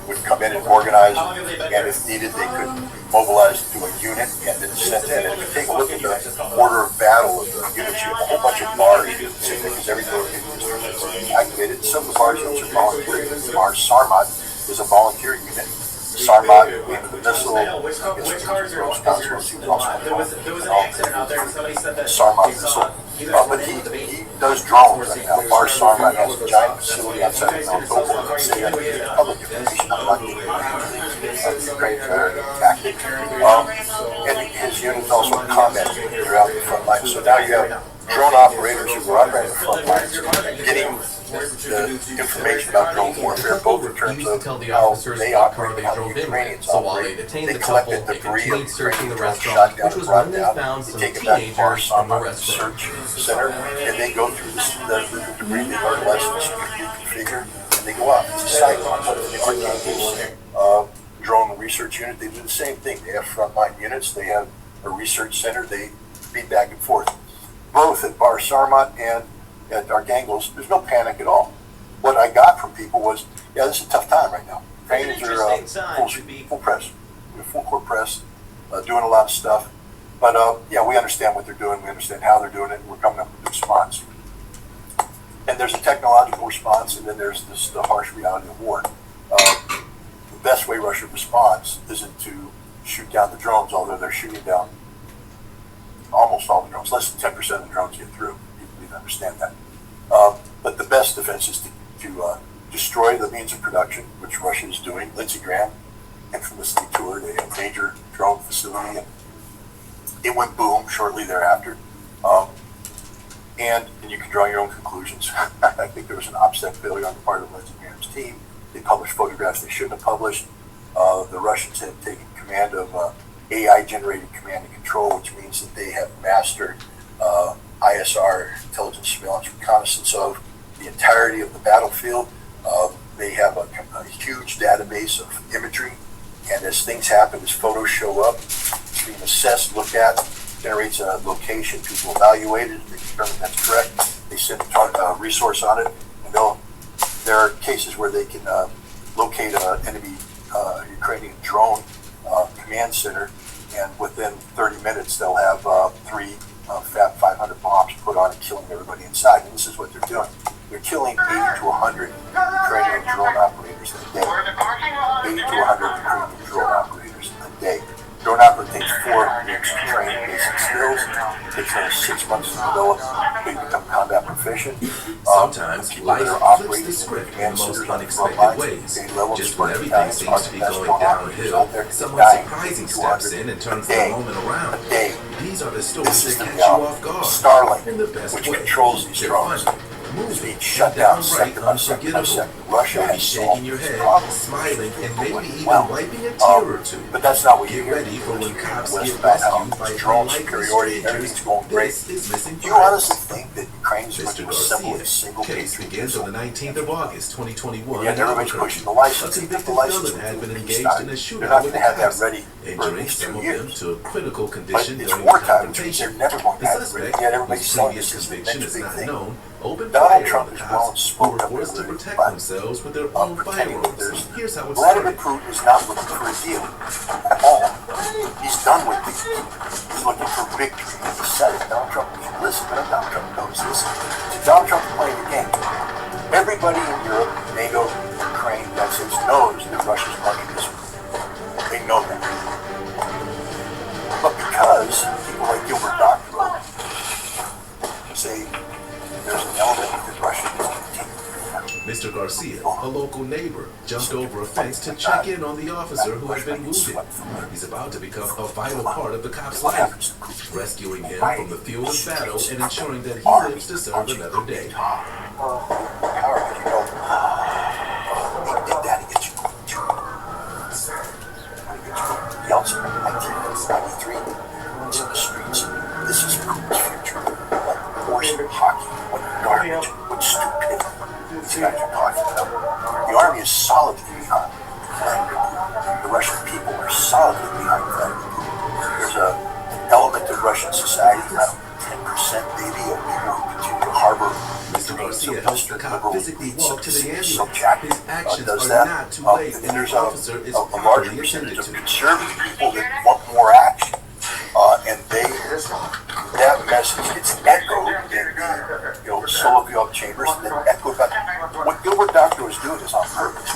would come in and organize, and if needed, they could mobilize to a unit and then send in. And if you take a look at the order of battle of the units, you have a whole bunch of bars because every military district is activated. Some of the bars units are voluntary. The bar Sarmat is a volunteer unit. Sarmat, the missile, Sarmat missile. But he does drones right now. Bar Sarmat has a giant facility outside of Mount Oakland. They have public information. I'm not giving you Ukraine tactic. And his units also have combat units. They're out in the front line. So now you have drone operators who are operating the front lines, getting the information about drone warfare, both in terms of how they operate, how the Ukrainians So while they operate. detained They the couple, collected they debris continued of searching the drones restaurant, shot down which and was brought when they down. found They some take it back to teenagers from the Sarmat restaurant. Search Center, and they go through the debris, they learn lessons, reconfigure, and they go out. It's a cycle. Drone research unit, they do the same thing. They have frontline units, they have a research center, they feed back and forth. Both at Bar Sarmat and at Arkangels, there's no panic at all. What I got from people was, yeah, this is a tough time right now. Ukrainians are full press. We're full court press, doing a lot of stuff. But yeah, we understand what they're doing. We understand how they're doing it. And we're coming up with a response. And there's a technological response, and then there's the harsh reality of war. The best way Russia responds isn't to shoot down the drones, although they're shooting down almost all the drones. Less than 10% of the drones get through. People need to understand that. But the best defense is to destroy the means of production, which Russia is doing. Lindsey Graham infamously toured a major drone facility, and it went boom shortly thereafter. And you can draw your own conclusions. I think there was an OPSEC failure on the part of Lindsey Graham's team. They published photographs they shouldn't have published. The Russians have taken command of AI-generated command and control, which means that they have mastered ISR, intelligence, surveillance, reconnaissance of the entirety of the battlefield. They have a huge database of imagery, and as things happen, as photos show up, it's being assessed, looked at, generates a location, people evaluate it, they determine that's correct. They send a resource on it, and there are cases where they can locate an enemy Ukrainian drone command center, and within 30 minutes they'll have 3 FAB 500 bombs put on it, killing everybody inside. And this is what they're doing. They're killing 80 to 100 Ukrainian drone operators a day. 80 to 100 Ukrainian drone operators a day. Drone operator takes 4 weeks to train basic skills. It takes them 6 months to develop. They become combat proficient. Sometimes life flips the script in the most unexpected ways. Just when everything seems to be going downhill, someone surprising steps in and turns the moment around. These are the stories that catch you off guard. Starlink, in the best which way. controls these drones, is being shut down second by second by second. Russia You'll be has shaking solved your this head, problem. smiling, and maybe even Well, wiping a tear or two. But that's not what Get you hear. ready for when cops List get about how rescued by drone unlikely superiority, strangers. everything's going great. This is Missing Do you Files. honestly think that Ukraine's going Mr. to assemble a Garcia, single case Patriot begins on missile? the 19th of August, 2021. Yet in everybody's Albuquerque. pushing the license. A They got convicted the license felon had been to engaged start. in a They're shootout not with going the to have that cops, ready for at injuring least some 2 of years. them to a critical But condition it's during the wartime, which means confrontation. they're never going to The have it ready. suspect, Yet everybody's whose saying previous this is the conviction next is big not thing. known, opened Donald fire Trump on the has cops blown who smoke were up forced to every protect butt themselves with their own pretending that firearms. there's Here's how it Vladimir started. Putin is not looking for a deal at all. He's done with it. He's looking for victory. He said it. Donald Trump, listen, Donald Trump knows this. So Donald Trump is playing the game. Everybody in Europe, NATO, Ukraine, United States knows that Russia's running this war. They know that. But because people like Gilbert Doctorow say there's an element that Russia is Mr. Garcia, a local neighbor, jumped over a fence to check in on the officer who had been wounded. He's about to become a vital part of the cop's life, rescuing him from the field of battle and ensuring that he lives to serve another day. Big Daddy gets you. Yeltsin, 1993. It's in the streets. This is Putin's future. What horse hockey, what garbage, what stupidity these guys are talking about. The army is solidly behind Vladimir Putin. The Russian people are solidly behind Vladimir Putin. There's an element of Russian society, about 10% maybe, of people who continue to harbor Mr. Garcia helps the cop physically walk to the ambulance. Subjective, His actions does are that. not too late, And and there's the officer is a larger properly percentage attended of to. conservative people that want more action, and that message gets echoed in the Soloviev chambers, and then echoed back. What Gilbert Doctorow is doing is on purpose.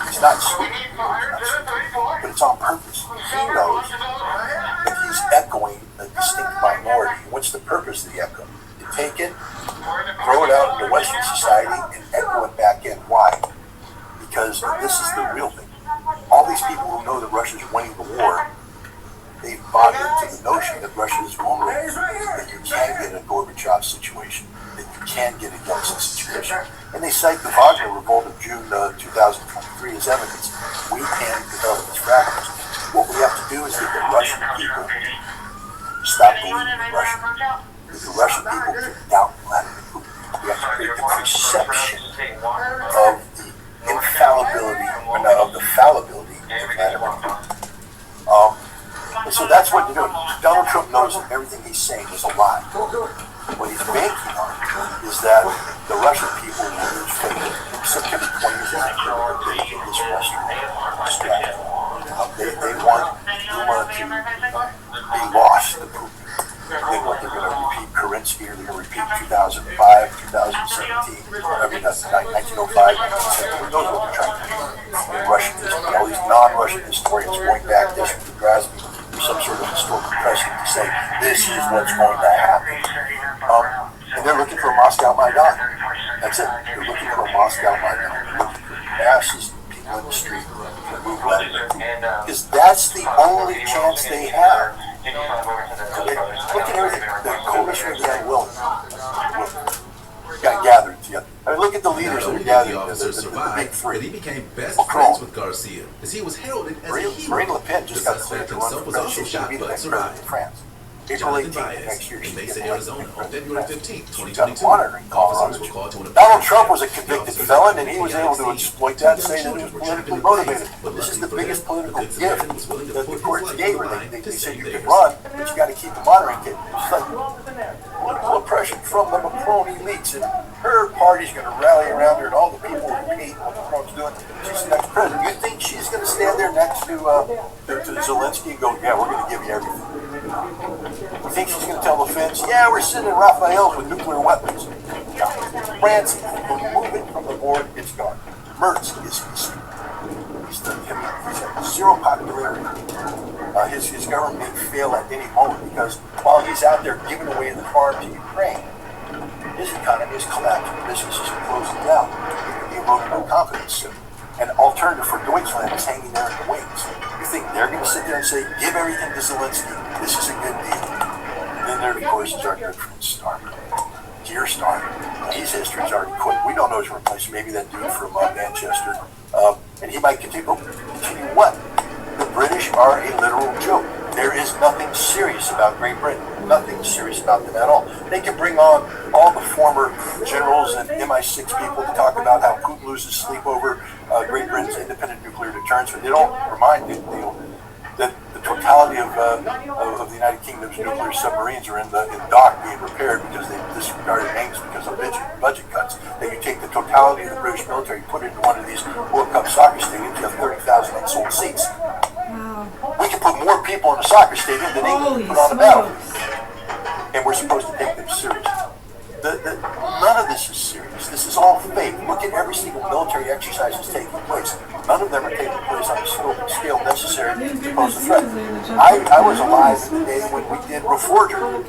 He's not stupid, but it's on purpose. He knows that he's echoing a distinct minority. What's the purpose of the echo? To take it, throw it out into Western society, and echo it back in. Why? Because this is the real thing. All these people who know that Russia's winning the war, they've bought into the notion that Russia is vulnerable, that you can get a Gorbachev situation, that you can get a Yeltsin situation. And they cite the Wagner revolt of June 2023 as evidence. We can develop these fragments. What we have to do is get the Russian people to stop believing in Russia. That the Russian people can doubt Vladimir Putin. We have to create the perception of the infallibility, or not of the fallibility of Vladimir Putin. And so that's what they're doing. Donald Trump knows that everything he's saying is a lie. What he's banking on is that the Russian people will lose faith. Except every 20 years they in this Western strategy. They want Duma to be lost to Putin. They want they're going to repeat Kerensky, or they're going to repeat 2005, 2017, I mean, that's 1905, 1970. Who knows what they're trying to do? Russian history, all these non-Russian historians going back this to grasp some sort of historical precedent to say this is what's going to happen. And they're looking for a Moscow Maidan. That's it. They're looking for a Moscow Maidan. They're looking for masses of people in the street to move Vladimir Putin. Because that's the only chance they have. Look at everything. The coalition of the unwilling got gathered together. I mean, look at the leaders that are gathered. The officer survived, big three. but he became best Macron. friends with Garcia, as he was heralded as a hero. Marine Le Pen just The got cleared suspect to run himself for was also president. She's shot, going to be the but next president survived. of France. April Jonathan 18th next year. Baez, in she's Mesa, getting Arizona, on elected February president. 15, She's got a 2022. monitoring collar. Officers were called to an Donald Trump was a The convicted officers felon, and were he was the able to PIC. exploit Two that, young saying that he children was were trapped politically in a place, motivated. but This is luckily the for biggest them, political the good gift Samaritan was willing to that put the his courts life gave on the her. line They to said save you can theirs. run, but you got to keep the monitoring kit. It's like, political oppression from the Macron elites, and her party's going to rally around her, and all the people who hate what Macron's doing. She's the next president. You think she's going to stand there next to Zelensky and go, yeah, we're going to give you everything? You think she's going to tell the Finns, yeah, we're sending Raphaels with nuclear weapons? No. France will move it from the board. It's gone. Mertz is history. He's at zero popularity. His government may fail at any moment because while he's out there giving away the farm to Ukraine, his economy is collapsing. Businesses are closing down. There could be eroding of confidence soon. An alternative for Deutschland is hanging there in the wings. You think they're going to sit there and say, give everything to Zelensky. This is a good deal. And then there, of course, is our good friend Starmer. Dear Starmer. His history's already quit. We don't know his replacement. Maybe that dude from Manchester. And he might continue what? The British are a literal joke. There is nothing serious about Great Britain. Nothing serious about them at all. They can bring on all the former generals and MI6 people to talk about how Putin loses sleep over Great Britain's independent nuclear deterrence, but they don't remind you that the totality of the United Kingdom's nuclear submarines are in dock being repaired because they disregarded names because of budget cuts. That you take the totality of the British military, put it into one of these World Cup soccer stadiums, you have 30,000 unsold seats. We can put more people in a soccer stadium than England put on a battlefield. And we're supposed to take them seriously. None of this is serious. This is all fake. Look at every single military exercise that's taking place. None of them are taking place on the scope and scale necessary to pose a threat. I was alive in the day when we did Reforger,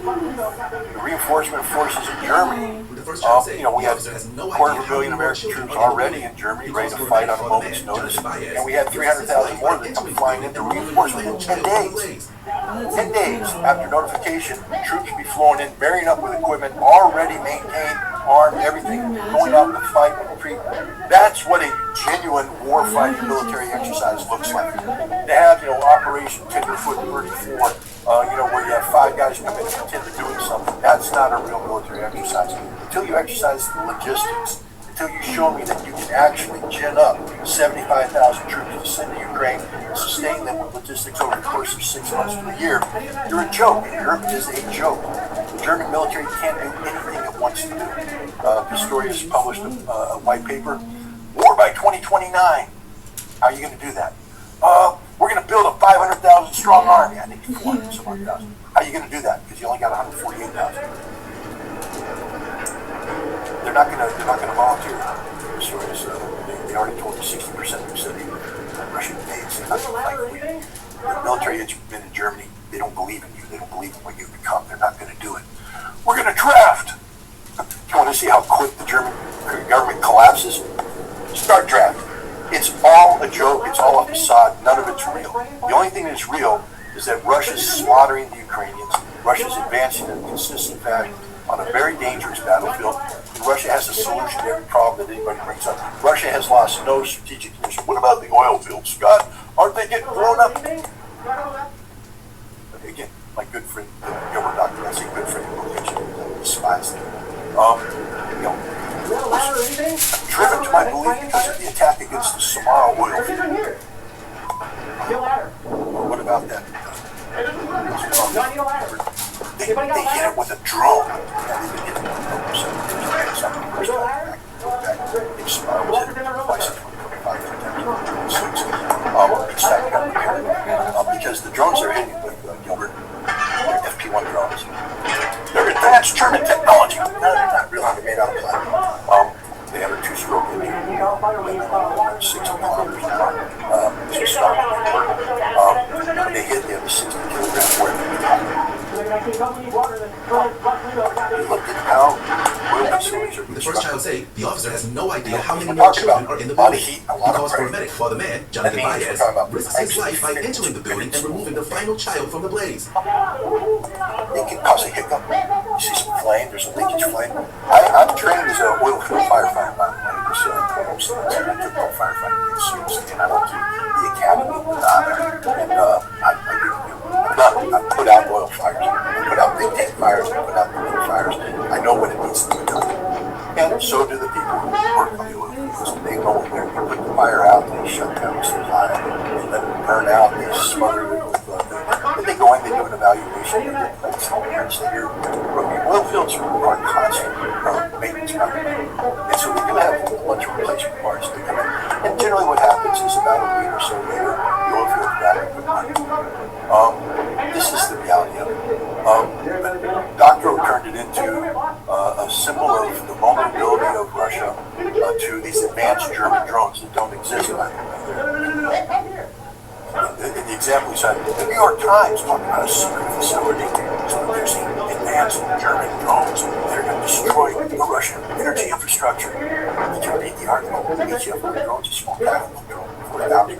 the reinforcement of forces in Germany. We had 250,000 American troops already in Germany, ready to fight on a moment's notice, and we had 300,000 more that come flying into reinforcement in 10 days. 10 days after notification, troops be flown in, bearing up with equipment, already maintained, armed, everything, going out to fight and retreat. That's what a genuine war-fighting military exercise looks like. To have, Operation Tenderfoot 34, where you have 5 guys come in and pretend to doing something, that's not a real military exercise. Until you exercise the logistics, until you show me that you can actually gin up 75,000 troops to send to Ukraine and sustain them with logistics over the course of 6 months to a year, you're a joke. Europe is a joke. The German military can't do anything it wants to do. Pistorius published a white paper, War by 2029. How are you going to do that? We're going to build a 500,000 strong army. I think it's 400,000. How are you going to do that? Because you only got 148,000. They're not going to volunteer. They already told you 60% of them said Russian invades. They're not going to fight for you. The military that's been in Germany, they don't believe in you. They don't believe in what you've become. They're not going to do it. We're going to draft. You want to see how quick the German government collapses? Start drafting. It's all a joke. It's all a facade. None of it's real. The only thing that's real is that Russia's slaughtering the Ukrainians. Russia's advancing in a consistent fashion on a very dangerous battlefield. Russia has a solution to every problem that anybody brings up. Russia has lost no strategic position. What about the oil fields, Scott? Aren't they getting blown up? Again, my good friend, Gilbert Doctor, I say good friend, I despise them. Driven to my belief because of the attack against the Samara oil field. What about that? They hit it with a drone. Because the drones they're hitting with, Gilbert, they're FP1 drones. They're advanced German technology. No, they're not really. They're made out of platinum. They have a 2-stroke engine, 6 kilometers an hour. When they hit, they have a 60-kilogram weapon. The first child say the officer has no idea how many more children are in the building. He calls for a medic, while the man, Jonathan Baez, risks his life by entering the building and removing the final child from the blaze. It can cause a hiccup. You see some flame, there's a leakage flame. I'm trained as an oil field firefighter, by the way. I took all firefighting seriously, and I went to the academy I put out oil fires. I put out big tank fires. I put out the little fires. I know what it needs to be done. And so do the people who work on the oil fields. They know where you put the fire out, they shut down the supply, they let it burn out, they smother it with then they go in, they do an evaluation, they get plates, and they hear rookie oil fields are constantly maintenance projects. And so we do have a bunch of replacement parts that come in. And generally what happens is about a week or so later, the oil field's back up and running. This is the reality of it. Doctorow turned it into a symbol of the vulnerability of Russia to these advanced German drones that don't exist, by the way. In the example he said, the New York Times talked about a secret facility producing advanced German drones that are going to destroy the Russian energy infrastructure. Did you read the article? ETF drones, a small tactical drone, 4,000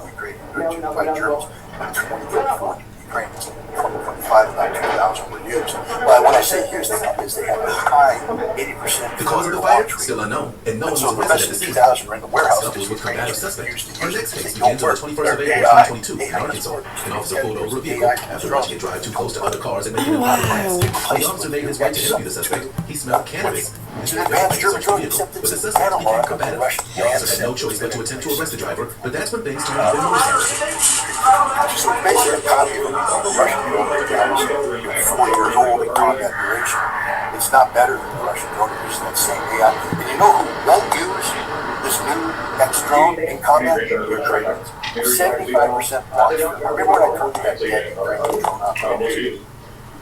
we created by Germans by 2034. Ukraine, 2025, about 2,000 were used. Well, when I say used, they have a high 80%. The cause of the fire still unknown, and no one was arrested at the scene. 2,000 were in the warehouse. Scuffles with combative suspects. Our next case begins on the 21st of April, 2022 in Arkansas. An officer pulled over a vehicle after watching it drive too close to other cars and making it blast. The officer made his way to interview the suspect. He smelled cannabis. Instead of the vehicle, but the suspect became combative. The officer had no choice but to attempt to arrest the driver, but that's when things turned even more sour. So basically, a copy of the Russian drone that was 4 years old in combat duration. It's not better than the Russian drone using that same AI. And you know who won't use this new X drone in combat? Your Ukrainians. 75% launch. I remember when I told you that dead Ukrainian drone operation.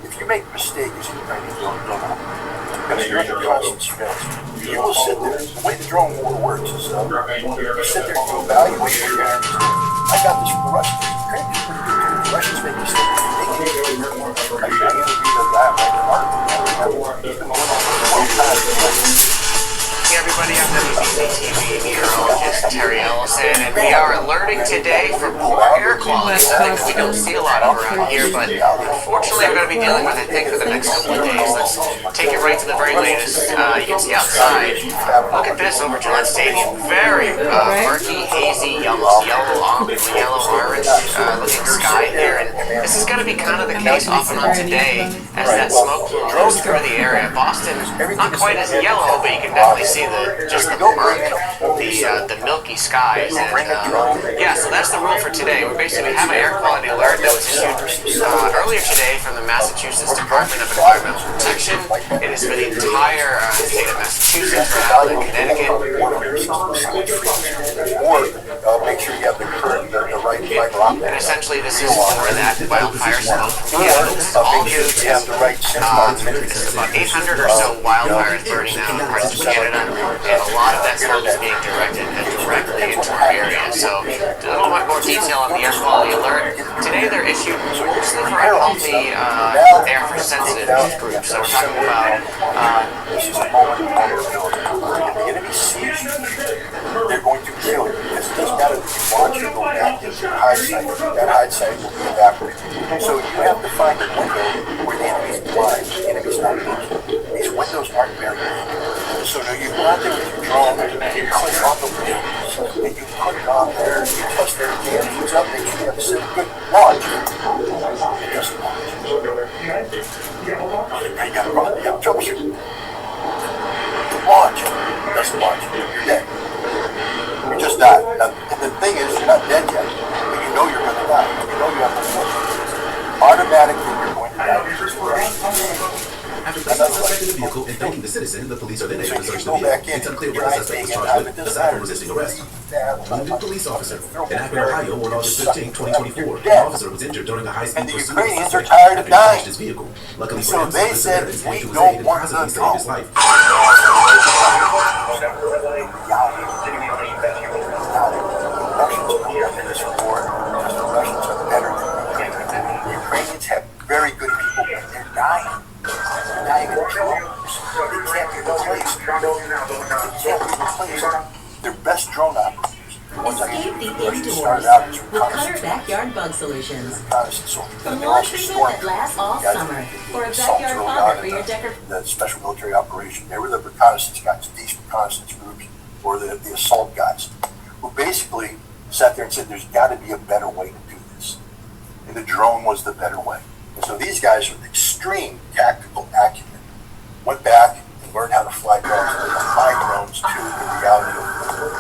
If you make a mistake using Ukrainian drone, because you're under constant surveillance, you will sit there. The way the drone war works is you sit there and you evaluate your enemies. I got this from the Russians. The Russians make mistakes. They can do it. I interviewed a guy writing an article. He's been going on for a long time. Hey everybody, I'm WBZ-TV meteorologist Terry Ellison, and we are alerting today for poor air quality, something we don't see a lot of around here, but unfortunately I'm going to be dealing with, I think, for the next couple of days. Let's take it right to the very latest. You can see outside, look at this over Gillette Stadium, very murky, hazy, yellow-orange looking sky here, and this is going to be kind of the case off and on today as that smoke moves through the area. Boston, not quite as yellow, but you can definitely see just the murk, the milky skies, and yeah, so that's the rule for today. We basically have an air quality alert that was issued earlier today from the Massachusetts Department of Environmental Protection. It is for the entire state of Massachusetts, Rhode Island, Connecticut. Or make sure you have the right fiber optic. And essentially this is for that wildfire smoke from vehicles, all due to there's about 800 or so wildfires burning now in parts of Canada. And a lot of that smoke is being directed directly into our area. So, a little bit more detail on the air quality alert. Today they're issued mostly for unhealthy air for sensitive groups. So we're talking about this is a moment of vulnerability. If the enemy sees you, they're going to kill you. Because it doesn't matter that you launch or go back into your hide site. That hide site will be evaporated. So you have to find a window where the enemy's blind, the enemy's not looking. These windows aren't very big. So now you go out there with your drone, you click on the windows, and you put it on there, you test everything, and it comes up, make sure you have a good launch. It doesn't launch. You gotta run, you have troubleshoot. The launch doesn't launch. You're dead. You just died. Now, and the thing is, you're not dead yet, but you know you're going to die. You know you have no choice. Automatically, you're going to die. After placing the suspect in the vehicle and thanking the citizen, the police are then able to search the vehicle. It's unclear what the suspect was charged with, aside from resisting arrest. Wounded police officer. In Akron, Ohio, on August 15, 2024, an officer was injured during a high-speed pursuit of a suspect after he crashed his vehicle. Luckily for him, the Samaritans came to his aid and possibly saved his life. The Ukrainians have very good people, and they're dying. They're dying in drones. They can't be replaced. Their best drone operators. Escape the indoors with Cutter Backyard Bug Solutions. Lawn treatment that lasts all summer. For a backyard fodder for your decor. The special military operation. They were the reconnaissance guys, these reconnaissance groups, or the assault guys, who basically sat there and said, there's got to be a better way to do this. And the drone was the better way. And so these guys with extreme tactical acumen went back and learned how to fly drones. And they apply drones to the reality of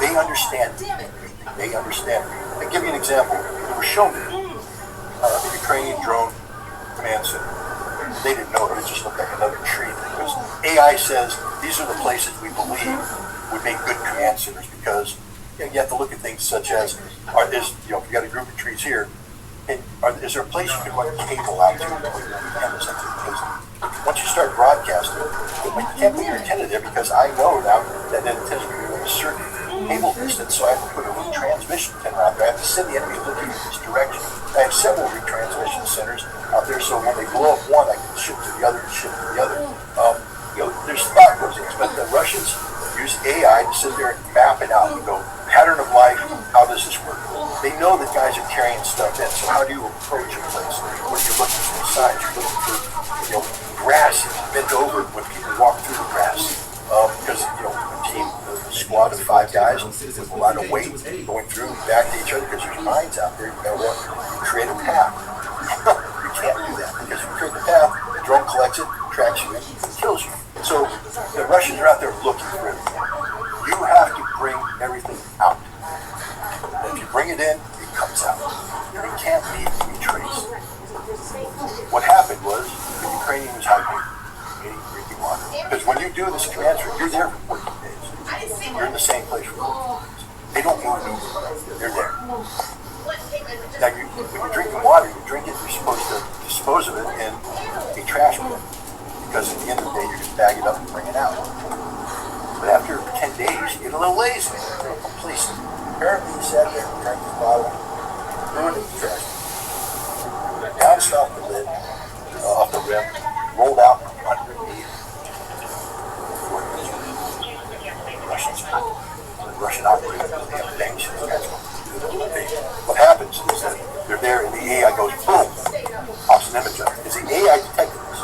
they understand everything. They understand. I'll give you an example. It was shown to me, the Ukrainian drone command center. They didn't know it. It just looked like another tree. Because AI says these are the places we believe would make good command centers, because you have to look at things such as, if you got a group of trees here, is there a place you can run cable out to? Because once you start broadcasting, you can't put your antenna there, because I know now that antenna is going to be a certain cable distance, so I have to put a retransmission antenna out there. I have to send the enemy looking in this direction. I have several retransmission centers out there, so when they blow up one, I can shift to the other and shift to the other. There's thought goes into it, but the Russians use AI to sit there and map it out and go, pattern of life, how does this work? They know that guys are carrying stuff in, so how do you approach a place? What are you looking for signs? You're looking for, grass bent over when people walk through the grass. Because, a team, a squad of 5 guys with a lot of weight going through back to each other, because there's mines out there, you create a path. You can't do that, because if you create the path, the drone collects it, tracks you, and kills you. So the Russians are out there looking for everything. You have to bring everything out. And if you bring it in, it comes out. It can't be traced. What happened was the Ukrainian was hiding drinking water. Because when you do this command stream, you're there for 14 days. You're in the same place for 14 days. They don't move. They're there. Now, when you're drinking water, you drink it, you're supposed to dispose of it in a trash bin. Because at the end of the day, you're going to bag it up and bring it out. But after 10 days, you get a little lazy, a little complacent. Apparently, he sat there and drank his bottle, threw it in the trash, bounced off the lid, off the rim, rolled out underneath. The Russian operators, they have banks, what happens is that they're there and the AI goes, boom, pops an image up. Is the AI detected this?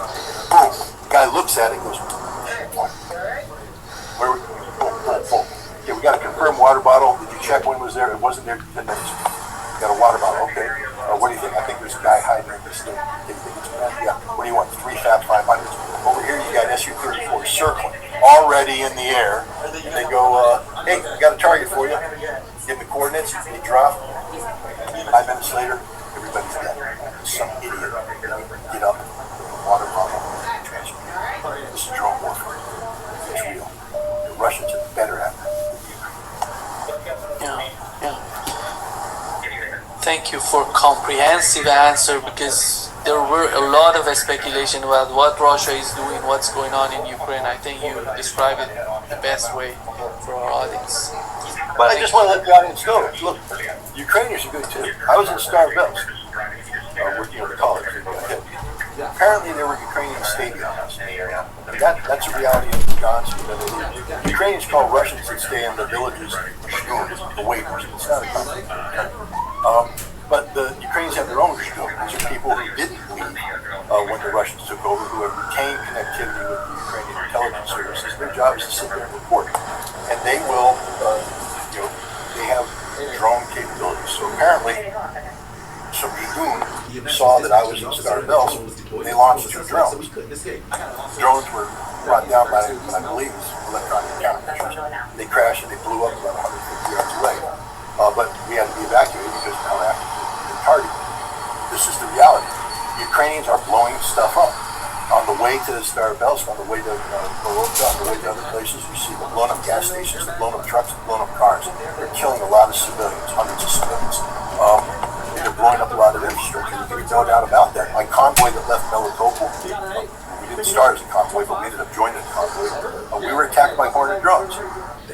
Boom. The guy looks at it and goes, where we boom. Okay, we got a confirmed water bottle. Did you check when it was there? It wasn't there 10 minutes ago. We got a water bottle. Okay. What do you think? I think there's a guy hiding in this thing. Yeah. What do you want? 3 Fab 500s. Over here you got SU-34 circling, already in the air. And they go, hey, we got a target for you. Give them the coordinates. They drop. 5 minutes later, everybody's dead. Some idiot get up, water bottle, transfer. This is drone warfare. It's real. The Russians are better at it. Yeah. Thank you for comprehensive answer, because there were a lot of speculation about what Russia is doing, what's going on in Ukraine. I think you described it the best way for our audience. But I just want to let the audience know, look, Ukrainians are good too. I was in Star Bells, working at college. Apparently there were Ukrainian stadiums in the area. That's a reality of the John's. Ukrainians call Russians that stay in the villages the waiters. It's not a compliment. But the Ukrainians have their own shul. These are people who didn't leave when the Russians took over, who have retained connectivity with the Ukrainian intelligence services. Their job is to sit there and report. And they will, they have drone capabilities. So apparently, some Dragoon saw that I was in Star Bells. They launched 2 drones. Drones were brought down by, I believe, electronic countermeasures. They crashed and they blew up about 150 yards away. But we had to be evacuated because now after the target. This is the reality. The Ukrainians are blowing stuff up. On the way to Star Belsk, on the way to Golovka, on the way to other places, you see the blown up gas stations, the blown up trucks, the blown up cars. They're killing a lot of civilians, hundreds of civilians. They're blowing up a lot of infrastructure. There's no doubt about that. My convoy that left Melitopol, we didn't start as a convoy, but we ended up joining the convoy. We were attacked by Hornet drones.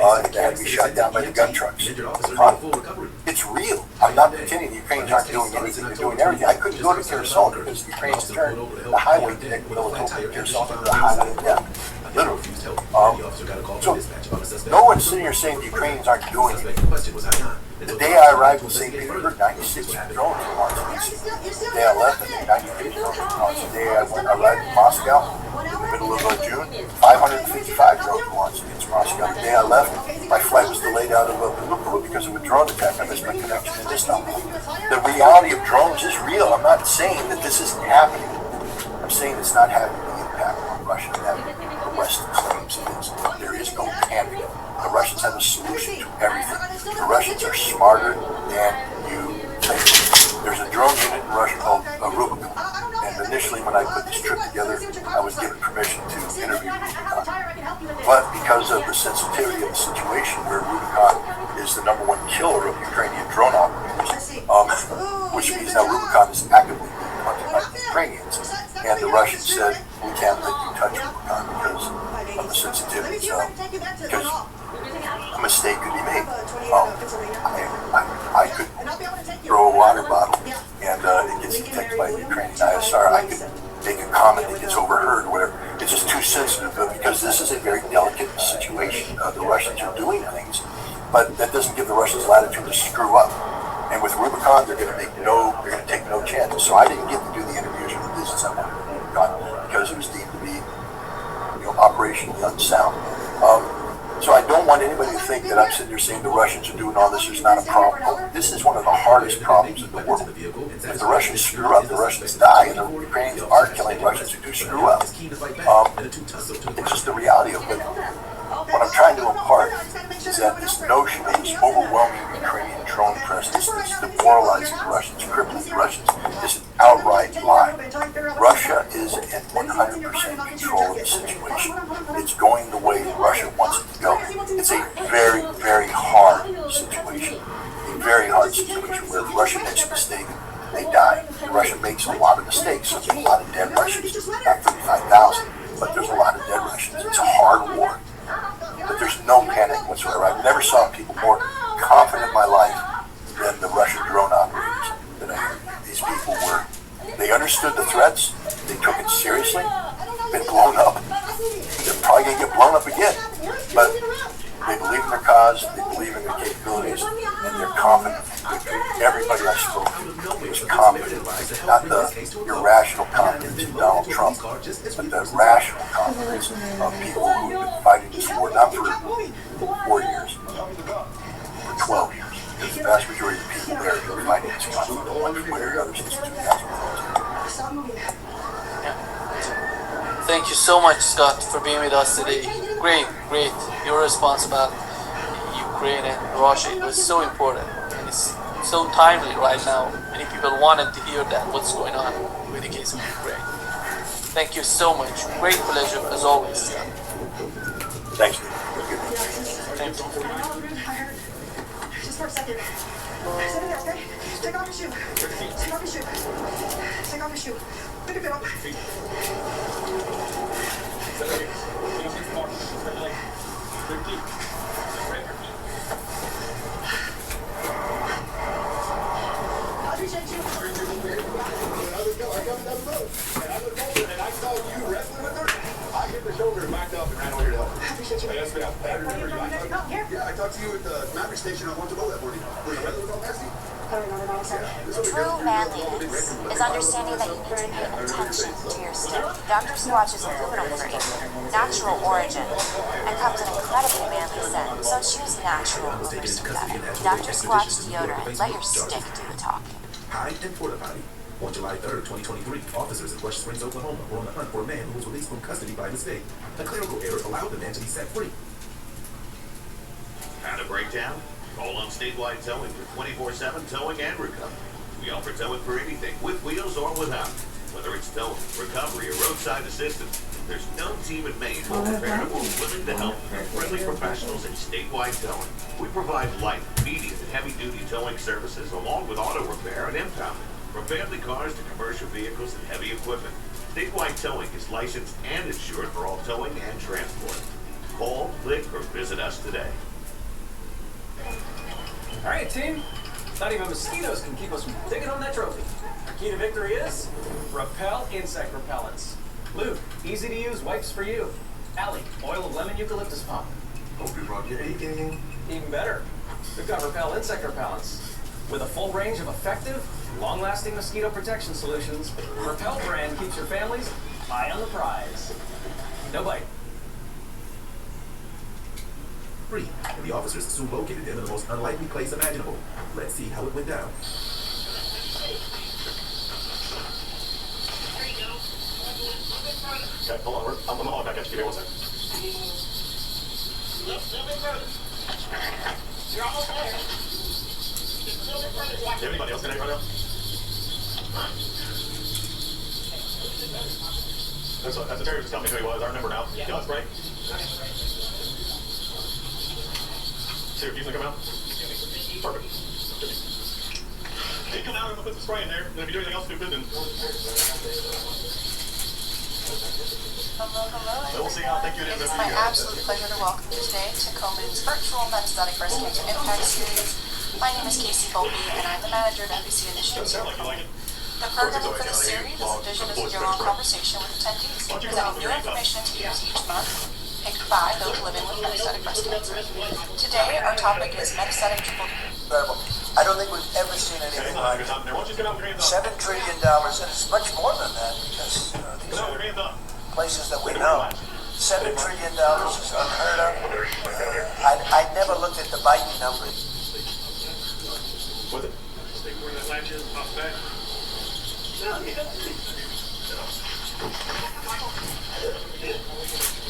And they had to be shot down by the gun trucks. It's real. I'm not pretending the Ukrainians aren't doing anything. They're doing everything. I couldn't go to Kherson because the Ukrainians turned the highway connecting Melitopol to Kherson into the highway of death. Literally. So no one's sitting here saying the Ukrainians aren't doing anything. The day I arrived in St. Petersburg, 96 drones were launched. The day I left, I think 98 drones were launched. The day I arrived in Moscow, in the middle of June, 555 drones were launched against Moscow. The day I left, my flight was delayed out of Lupovo because of a drone attack. I missed my connection in Istanbul. The reality of drones is real. I'm not saying that this isn't happening. I'm saying it's not having the impact on Russia that the West claims it is. There is no panic. The Russians have a solution to everything. The Russians are smarter than you think. There's a drone unit in Russia called Rubicon. And initially when I put this trip together permission to interview Rubicon. But because of the sensitivity of the situation where Rubicon is the #1 killer of Ukrainian drone operators, which means now Rubicon is actively being hunted by the Ukrainians. And the Russians said, we can't let you touch Rubicon because of the sensitivity. So, because a mistake could be made. I could throw a water bottle and it gets detected by the Ukrainian ISR. I could make a comment that gets overheard or whatever. It's just too sensitive because this is a very delicate situation. The Russians are doing things, but that doesn't give the Russians latitude to screw up. And with Rubicon, they're going to take no chances. So I didn't get to do the interviews or the visits I wanted with Rubicon because it was deemed to be, operationally unsound. So I don't want anybody to think that I'm sitting there saying the Russians are doing all this, there's not a problem. This is one of the hardest problems in the world. If the Russians screw up, the Russians die, and the Ukrainians are killing Russians who do screw up. It's just the reality of it. What I'm trying to impart is that this notion of this overwhelming Ukrainian drone presence that's demoralizing the Russians, crippling the Russians, is an outright lie. Russia is in 100% control of the situation. It's going the way Russia wants it to go. It's a very, very hard situation. A very hard situation where if Russia makes a mistake, they die. Russia makes a lot of mistakes, so there's a lot of dead Russians. Not 35,000, but there's a lot of dead Russians. It's a hard war. But there's no panic whatsoever. I've never saw people more confident in my life than the Russian drone operators. These people were, they understood the threats, they took it seriously, been blown up. They're probably going to get blown up again. But they believe in their cause, they believe in their capabilities, and they're confident. Everybody I spoke to was confident, not the irrational confidence of Donald Trump, but the rational confidence of people who have been fighting this war, not for 4 years, for 12 years. Because the vast majority of the people there who are fighting this conflict, one way or another, since 2014. Thank you so much, Scott, for being with us today. Great. Your response about Ukraine and Russia was so important. And it's so timely right now. Many people wanted to hear that, what's going on with the case of Ukraine. Thank you so much. Great pleasure, as always, Scott. Thanks. Thank you. Just for a second. Sit in there, okay? Take off your shoe. Take off your shoe. Take off your shoe. Pick it up. I appreciate you. And I saw you wrestling with her. I hit the shoulder and backed up and ran over here to help. I appreciate you. I remember you. Yeah, I talked to you at the Maverick station on Montego that morning. When the weather was all nasty. True manliness is understanding that you need to pay attention to your skin. Dr. Swatch is aluminum-free, natural origin, and comes in incredibly manly scent, so choose natural over synthetic. Dr. Swatch deodorant, let your stick do the talking. Hyde and Porta Potty. On July 3rd, 2023, officers in Rush Springs, Oklahoma were on the hunt for a man who was released from custody by mistake. A clerical error allowed the man to be set free. Had a breakdown? Call on Statewide Towing for 24/7 towing and recovery. We offer towing for anything, with wheels or without. Whether it's towing, recovery, or roadside assistance, there's no team in Maine more prepared or willing to help than friendly professionals at Statewide Towing. We provide light, medium, and heavy-duty towing services along with auto repair and impounding. From family cars to commercial vehicles and heavy equipment, Statewide Towing is licensed and insured for all towing and transport. Call, click, or visit us today. All right, team. Not even mosquitoes can keep us from taking home that trophy. Our key to victory is Repel Insect Repellents. Luke, easy to use wipes for you. Allie, oil of lemon eucalyptus pump. Hope you brought your A game. Even better, we've got Repel Insect Repellents. With a full range of effective, long-lasting mosquito protection solutions, Repel brand keeps your families high on the prize. No bite. Free, and the officers soon located them in the most unlikely place imaginable. Let's see how it went down. Okay, hold on. I'm gonna haul back at you. Give me 1 second. You're almost there. Anybody else got any right now? That's the Terry just tell me who he was. I remember now. Yeah. Gun spray. See if he's gonna come out. Perfect. He come out and put some spray in there. And if you do anything else stupid, then. Hello. So we'll see how I think you It is my absolute pleasure to welcome you today to Komen's virtual metastatic breast cancer impact series. My name is Casey Volpe, and I'm the manager of NBC Initiatives. The programming for this series is envisioned as a year-long conversation with attendees, presenting new information to use each month, picked by those living with metastatic breast cancer. Today, our topic is metastatic triple. Incredible. I don't think we've ever seen anything like it. $7 trillion, and it's much more than that because these are places that we know. $7 trillion is unheard of. I never looked at the Biden number. Was it?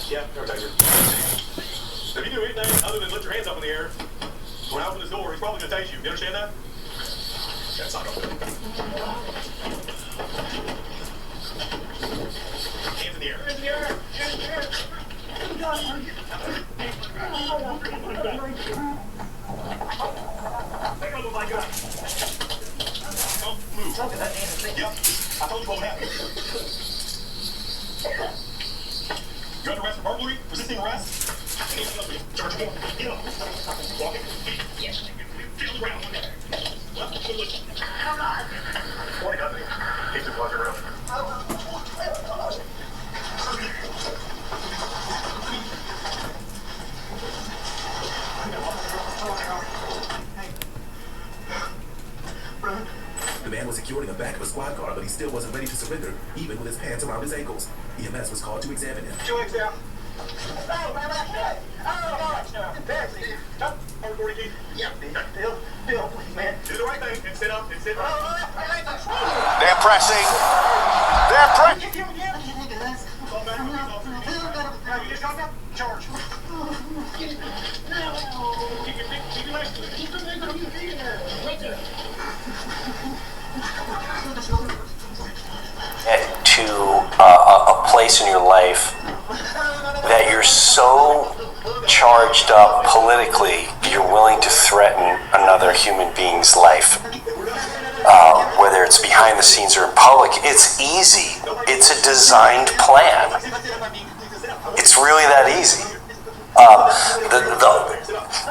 Yeah, no tiger. If you do anything other than lift your hands up in the air when I open this door, he's probably going to tase you. You understand that? Yeah, it's not going to. Hands in the air. Hands in the air. Hands in the air. Oh my God. Don't move. Yep. I told you what would happen. You're under arrest for burglary, resisting arrest. Charge more. Get up. Walking. Yes. Feel the ground. Left. Good look. Morning, Anthony. Keep the blood around. The man was secured in the back of a squad car, but he still wasn't ready to surrender, even with his pants around his ankles. EMS was called to examine him. 2 eggs down. Bill, please, man. Do the right thing and sit up and sit right. They're pressing. They're pressing. Charge. To a place in your life that you're so charged up politically, you're willing to threaten another human being's life. Whether it's behind the scenes or in public, it's easy. It's a designed plan. It's really that easy.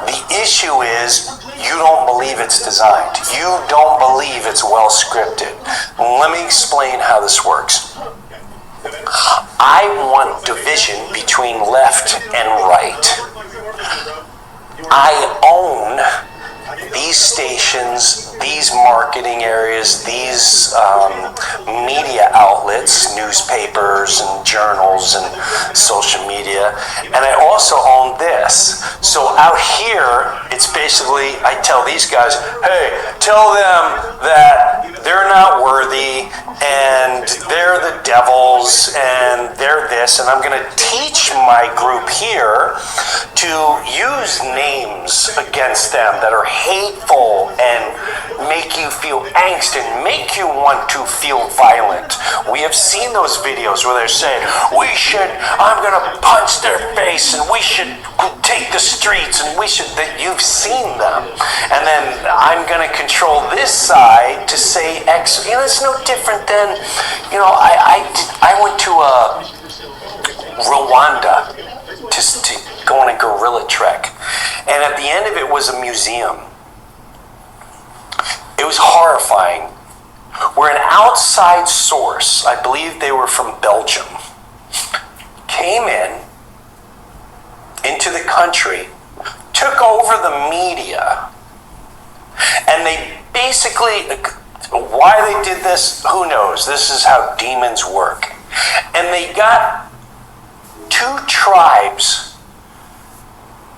The issue is you don't believe it's designed. You don't believe it's well scripted. Let me explain how this works. I want division between left and right. I own these stations, these marketing areas, these media outlets, newspapers and journals and social media, and I also own this. So out here, it's basically, I tell these guys, hey, tell them that they're not worthy and they're the devils and they're this, and I'm going to teach my group here to use names against them that are hateful and make you feel angst and make you want to feel violent. We have seen those videos where they're saying, I'm going to punch their face and we should take the streets and we should, that you've seen them. And then I'm going to control this side to say X. You know, it's no different than, you know, I went to Rwanda to go on a gorilla trek. And at the end of it was a museum. It was horrifying. Where an outside source, I believe they were from Belgium, came into the country, took over the media, and they basically, why they did this, who knows? This is how demons work. And they got two tribes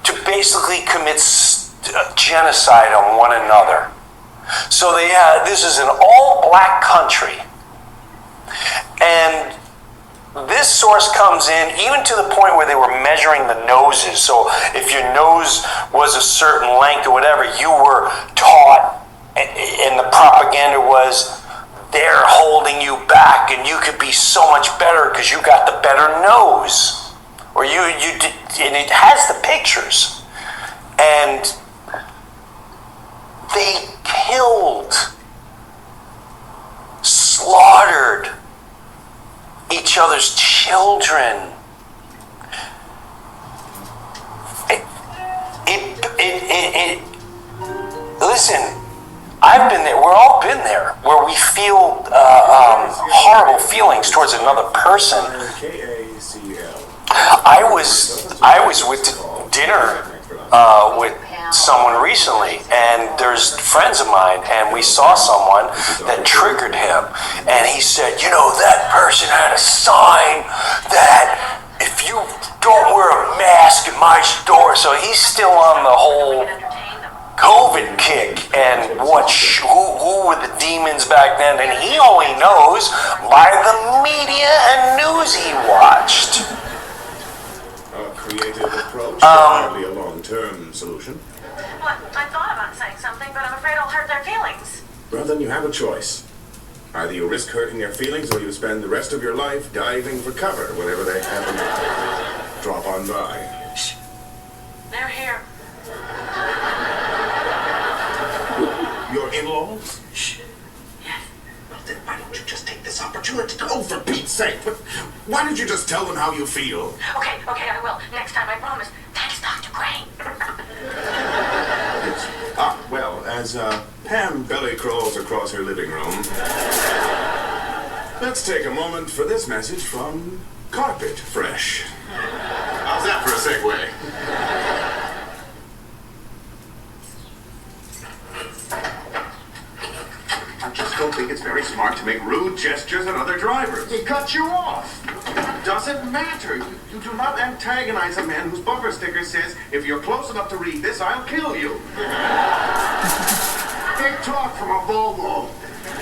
to basically commit genocide on one another. So they had, this is an all-black country. And this source comes in even to the point where they were measuring the noses. So if your nose was a certain length or whatever, you were taught, and the propaganda was, they're holding you back, and you could be so much better because you got the better nose, or you did, and it has the pictures, and they killed, slaughtered each other's children. Listen, I've been there, we're all been there, where we feel horrible feelings towards another person. I was with dinner with someone recently, and there's friends of mine, and we saw someone that triggered him, and he said, you know, that person had a sign that if you don't wear a mask in my store, so he's still on the whole COVID kick, and who were the demons back then, and he only knows by the media and news he watched. A creative approach, hardly a long-term solution. Well, I thought about saying something, but I'm afraid I'll hurt their feelings. Well, then you have a choice. Either you risk hurting their feelings, or you spend the rest of your life diving for cover whenever they happen to drop on by. Shh. They're here. Your in-laws? Shh. Yes. Well, then why don't you just take this opportunity to, oh, for Pete's sake, why don't you just tell them how you feel? Okay, I will. Next time, I promise. Thanks, Dr. Crane. Well, as Pam belly crawls across her living room, let's take a moment for this message from Carpet Fresh. How's that for a segue? I just don't think it's very smart to make rude gestures at other drivers. He cut you off. Doesn't matter. You do not antagonize a man whose bumper sticker says, if you're close enough to read this, I'll kill you. Big talk from a Volvo.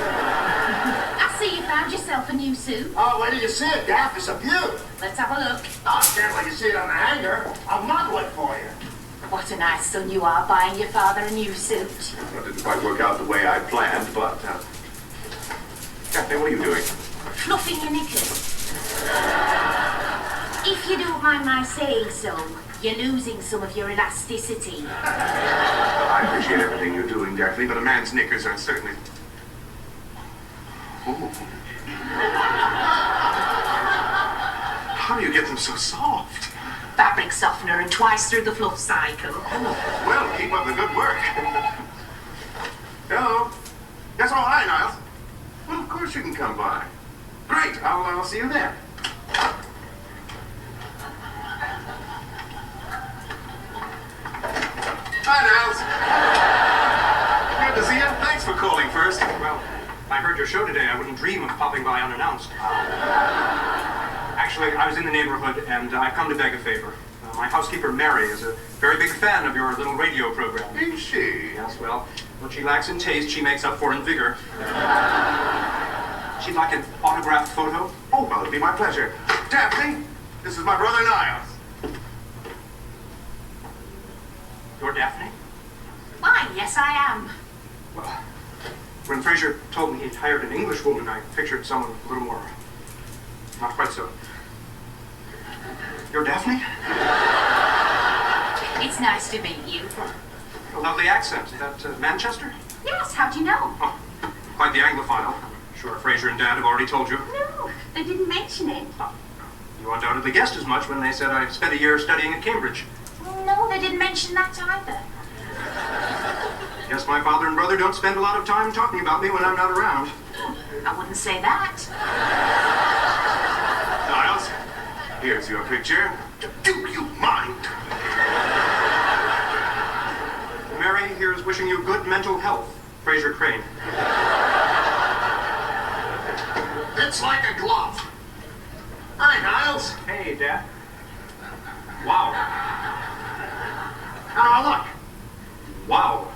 I see you found yourself a new suit. Oh, where do you see it, Daff? It's a beaut. Let's have a look. Oh, I can't let you see it on the hanger. I'll model it for you. What a nice son you are, buying your father a new suit. Well, it didn't quite work out the way I planned, but... Daphne, what are you doing? Fluffing your knickers. If you don't mind my saying so, you're losing some of your elasticity. Well, I appreciate everything you're doing, Daphne, but a man's knickers are certainly... Ooh. How do you get them so soft? Fabric softener and twice through the fluff cycle. Oh, well, keep up the good work. Hello. Yes, oh, hi, Niles. Well, of course you can come by. Great, I'll see you there. Hi, Niles. Good to see you. Thanks for calling first. Well, I heard your show today. I wouldn't dream of popping by unannounced. Actually, I was in the neighborhood, and I've come to beg a favor. My housekeeper, Mary, is a very big fan of your little radio program. Is she? Yes, well, what she lacks in taste, she makes up for in vigor. She'd like an autographed photo? Oh, well, it'd be my pleasure. Daphne, this is my brother Niles. You're Daphne? Why, yes, I am. Well, when Fraser told me he'd hired an English woman, I pictured someone a little more... not quite so. You're Daphne? It's nice to meet you. A lovely accent. Is that Manchester? Yes, how'd you know? Oh, quite the Anglophile. I'm sure Fraser and Dad have already told you. No, they didn't mention it. You undoubtedly guessed as much when they said I spent a year studying at Cambridge. No, they didn't mention that either. Guess my father and brother don't spend a lot of time talking about me when I'm not around. I wouldn't say that. Niles, here's your picture. Do you mind? Mary here is wishing you good mental health. Fraser Crane. It's like a glove. Hi, Niles. Hey, Dad. Wow. Now look. Wow.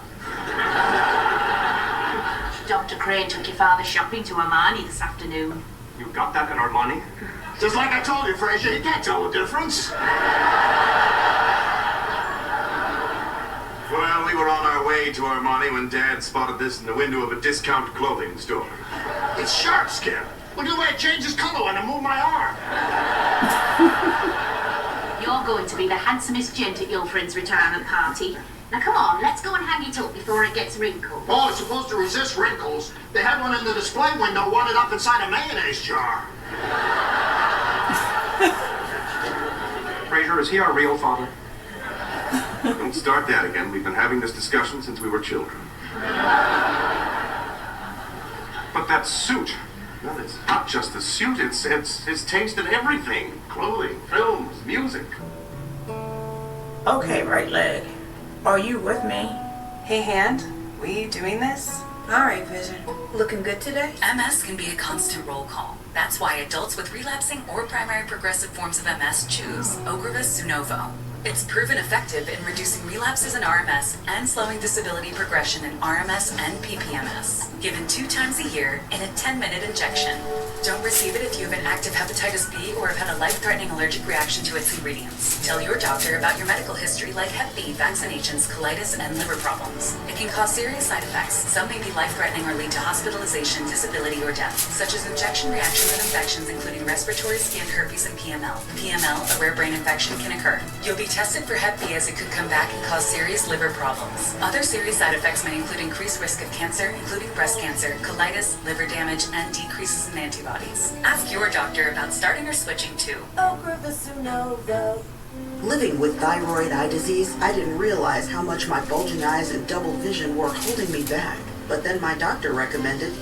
Dr. Crane took your father shopping to Armani this afternoon. You got that at Armani? Just like I told you, Fraser, you can't tell the difference. Well, we were on our way to Armani when Dad spotted this in the window of a discount clothing store. It's shark skin. Look at the way it changes color when I move my arm. You're going to be the handsomest gent at your friend's retirement party. Now come on, let's go and hang it up before it gets wrinkled. Oh, it's supposed to resist wrinkles. They had one in the display window wadded up inside a mayonnaise jar. Fraser, is he our real father? Don't start that again. We've been having this discussion since we were children. But that suit. Well, it's not just the suit. It's his taste in everything. Clothing, films, music. Okay, right leg. Are you with me? Hey, Hand, we doing this? Alright, Vision. Looking good today? MS can be a constant roll call. That's why adults with relapsing or primary progressive forms of MS choose Ocrevus Zunovo. It's proven effective in reducing relapses in RMS and slowing disability progression in RMS and PPMS. Given 2 times a year in a 10-minute injection. Don't receive it if you have an active hepatitis B or have had a life-threatening allergic reaction to its ingredients. Tell your doctor about your medical history like Hep B, vaccinations, colitis, and liver problems. It can cause serious side effects. Some may be life-threatening or lead to hospitalization, disability, or death, such as injection reaction with infections including respiratory, skin, herpes, and PML. PML, a rare brain infection, can occur. You'll be tested for Hep B as it could come back and cause serious liver problems. Other serious side effects may include increased risk of cancer, including breast cancer, colitis, liver damage, and decreases in antibodies. Ask your doctor about starting or switching to Ocrevus Zunovo. Living with thyroid eye disease, I didn't realize how much my bulging eyes and double vision were holding me back. But then my doctor recommended